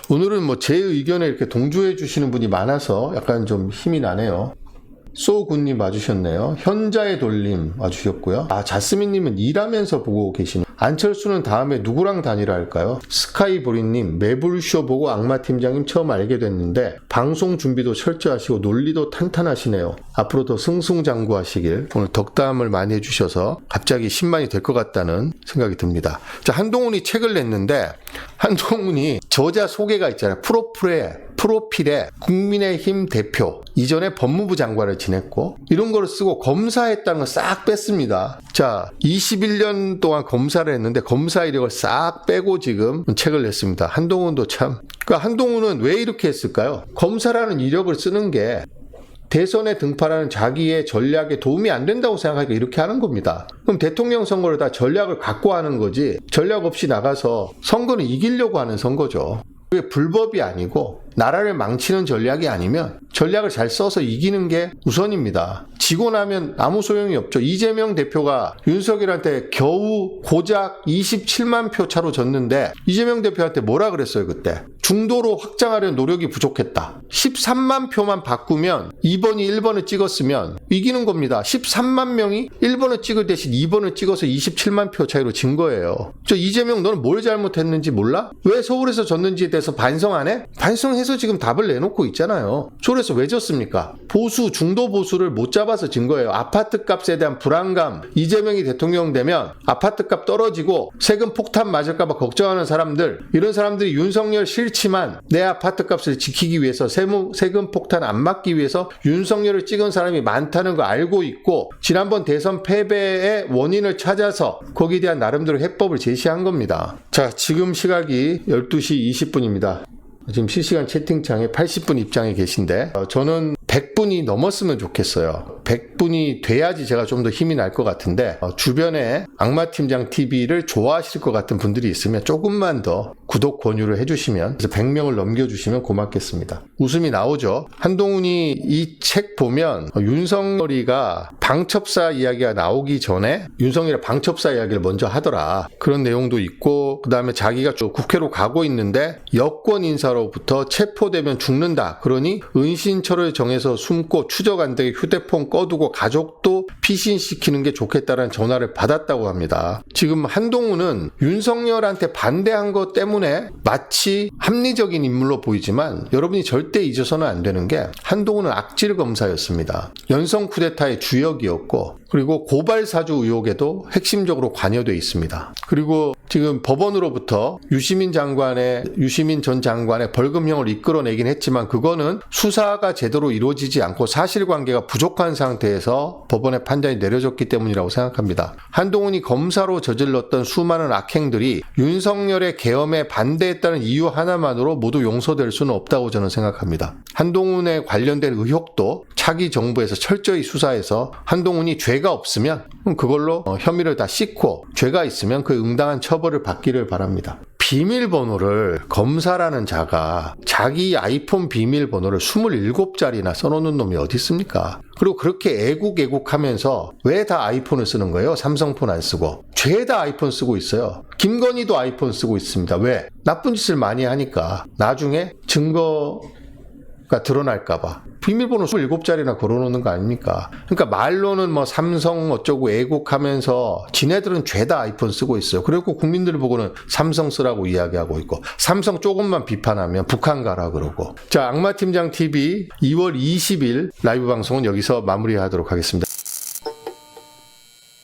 오늘은 제 의견에 이렇게 동조해 주시는 분이 많아서 약간 좀 힘이 나네요. 소군님 와주셨네요. 현자의 돌림 와주셨고요. 자스민님은 일하면서 보고 계시네요. 안철수는 다음에 누구랑 단일화할까요? 스카이보리님, 매불쇼 보고 악마팀장님 처음 알게 됐는데 방송 준비도 철저하시고 논리도 탄탄하시네요. 앞으로 더 승승장구하시길. 오늘 덕담을 많이 해주셔서 갑자기 10만이 될 것 같다는 생각이 듭니다. 자, 한동훈이 책을 냈는데, 한동훈이 저자 소개가 있잖아요. 프로필에 국민의힘 대표, 이전에 법무부 장관을 지냈고, 이런 거를 쓰고 검사했다는 거 싹 뺐습니다. 자, 21년 동안 검사를 했는데 검사 이력을 싹 빼고 지금 책을 냈습니다. 한동훈도 참. 그러니까 한동훈은 왜 이렇게 했을까요? 검사라는 이력을 쓰는 게 대선에 등판하는 자기의 전략에 도움이 안 된다고 생각하니까 이렇게 하는 겁니다. 그럼 대통령 선거를 다 전략을 갖고 하는 거지, 전략 없이 나가서 선거는 이기려고 하는 선거죠. 그게 불법이 아니고 나라를 망치는 전략이 아니면 전략을 잘 써서 이기는 게 우선입니다. 지고 나면 아무 소용이 없죠. 이재명 대표가 윤석열한테 겨우 고작 27만 표 차로 졌는데 이재명 대표한테 뭐라 그랬어요 그때? 중도로 확장하려는 노력이 부족했다. 13만 표만 바꾸면 2번이 1번을 찍었으면 이기는 겁니다. 13만 명이 1번을 찍을 대신 2번을 찍어서 27만 표 차이로 진 거예요. 저 이재명 너는 뭘 잘못했는지 몰라? 왜 서울에서 졌는지에 대해서 반성 안 해? 반성해서 지금 답을 내놓고 있잖아요. 서울에서 왜 졌습니까? 보수, 중도 보수를 못 잡아서 진 거예요. 아파트 값에 대한 불안감, 이재명이 대통령 되면 아파트 값 떨어지고 세금 폭탄 맞을까 봐 걱정하는 사람들, 이런 사람들이 윤석열 싫지만 내 아파트 값을 지키기 위해서 세금 폭탄 안 맞기 위해서 윤석열을 찍은 사람이 많다는 거 알고 있고 지난번 대선 패배의 원인을 찾아서 거기에 대한 나름대로 해법을 제시한 겁니다. 자, 지금 시각이 12시 20분입니다. 지금 실시간 채팅창에 80분 입장에 계신데 저는 100분이 넘었으면 좋겠어요. 100분이 돼야지 제가 좀 더 힘이 날 것 같은데 주변에 악마팀장 TV를 좋아하실 것 같은 분들이 있으면 조금만 더 구독 권유를 해주시면, 그래서 100명을 넘겨주시면 고맙겠습니다. 웃음이 나오죠. 한동훈이 이 책 보면 윤석열이가 방첩사 이야기가 나오기 전에 윤석열의 방첩사 이야기를 먼저 하더라, 그런 내용도 있고, 그 다음에 자기가 국회로 가고 있는데 여권 인사로부터 체포되면 죽는다, 그러니 은신처를 정해서 숨고 추적 안 되게 휴대폰 꺼두고 가족도 피신시키는 게 좋겠다라는 전화를 받았다고 합니다. 지금 한동훈은 윤석열한테 반대한 것 때문에 마치 합리적인 인물로 보이지만 여러분이 절대 잊어서는 안 되는 게 한동훈은 악질 검사였습니다. 연성 쿠데타의 주역이었고, 그리고 고발 사주 의혹에도 핵심적으로 관여돼 있습니다. 그리고 지금 법원으로부터 유시민 전 장관의 벌금형을 이끌어내긴 했지만 그거는 수사가 제대로 이루어지지 않고 사실관계가 부족한 상태에서 법원의 판단이 내려졌기 때문이라고 생각합니다. 한동훈이 검사로 저질렀던 수많은 악행들이 윤석열의 계엄에 반대했다는 이유 하나만으로 모두 용서될 수는 없다고 저는 생각합니다. 한동훈에 관련된 의혹도 차기 정부에서 철저히 수사해서 한동훈이 죄가 없으면 그걸로 혐의를 다 씻고 죄가 있으면 그 응당한 처벌을 받기를 바랍니다. 비밀번호를 검사라는 자가 자기 아이폰 비밀번호를 27자리나 써놓는 놈이 어디 있습니까? 그리고 그렇게 애국하면서 왜 다 아이폰을 쓰는 거예요? 삼성폰 안 쓰고. 죄다 아이폰 쓰고 있어요. 김건희도 아이폰 쓰고 있습니다. 왜? 나쁜 짓을 많이 하니까 나중에 증거가 드러날까봐 비밀번호 27자리나 걸어놓는 거 아닙니까? 그러니까 말로는 뭐 삼성 어쩌고 애국하면서 지네들은 죄다 아이폰 쓰고 있어요. 그리고 국민들을 보고는 삼성 쓰라고 이야기하고 있고, 삼성 조금만 비판하면 북한 가라 그러고. 자, 악마팀장 TV 2월 20일 라이브 방송은 여기서 마무리하도록 하겠습니다.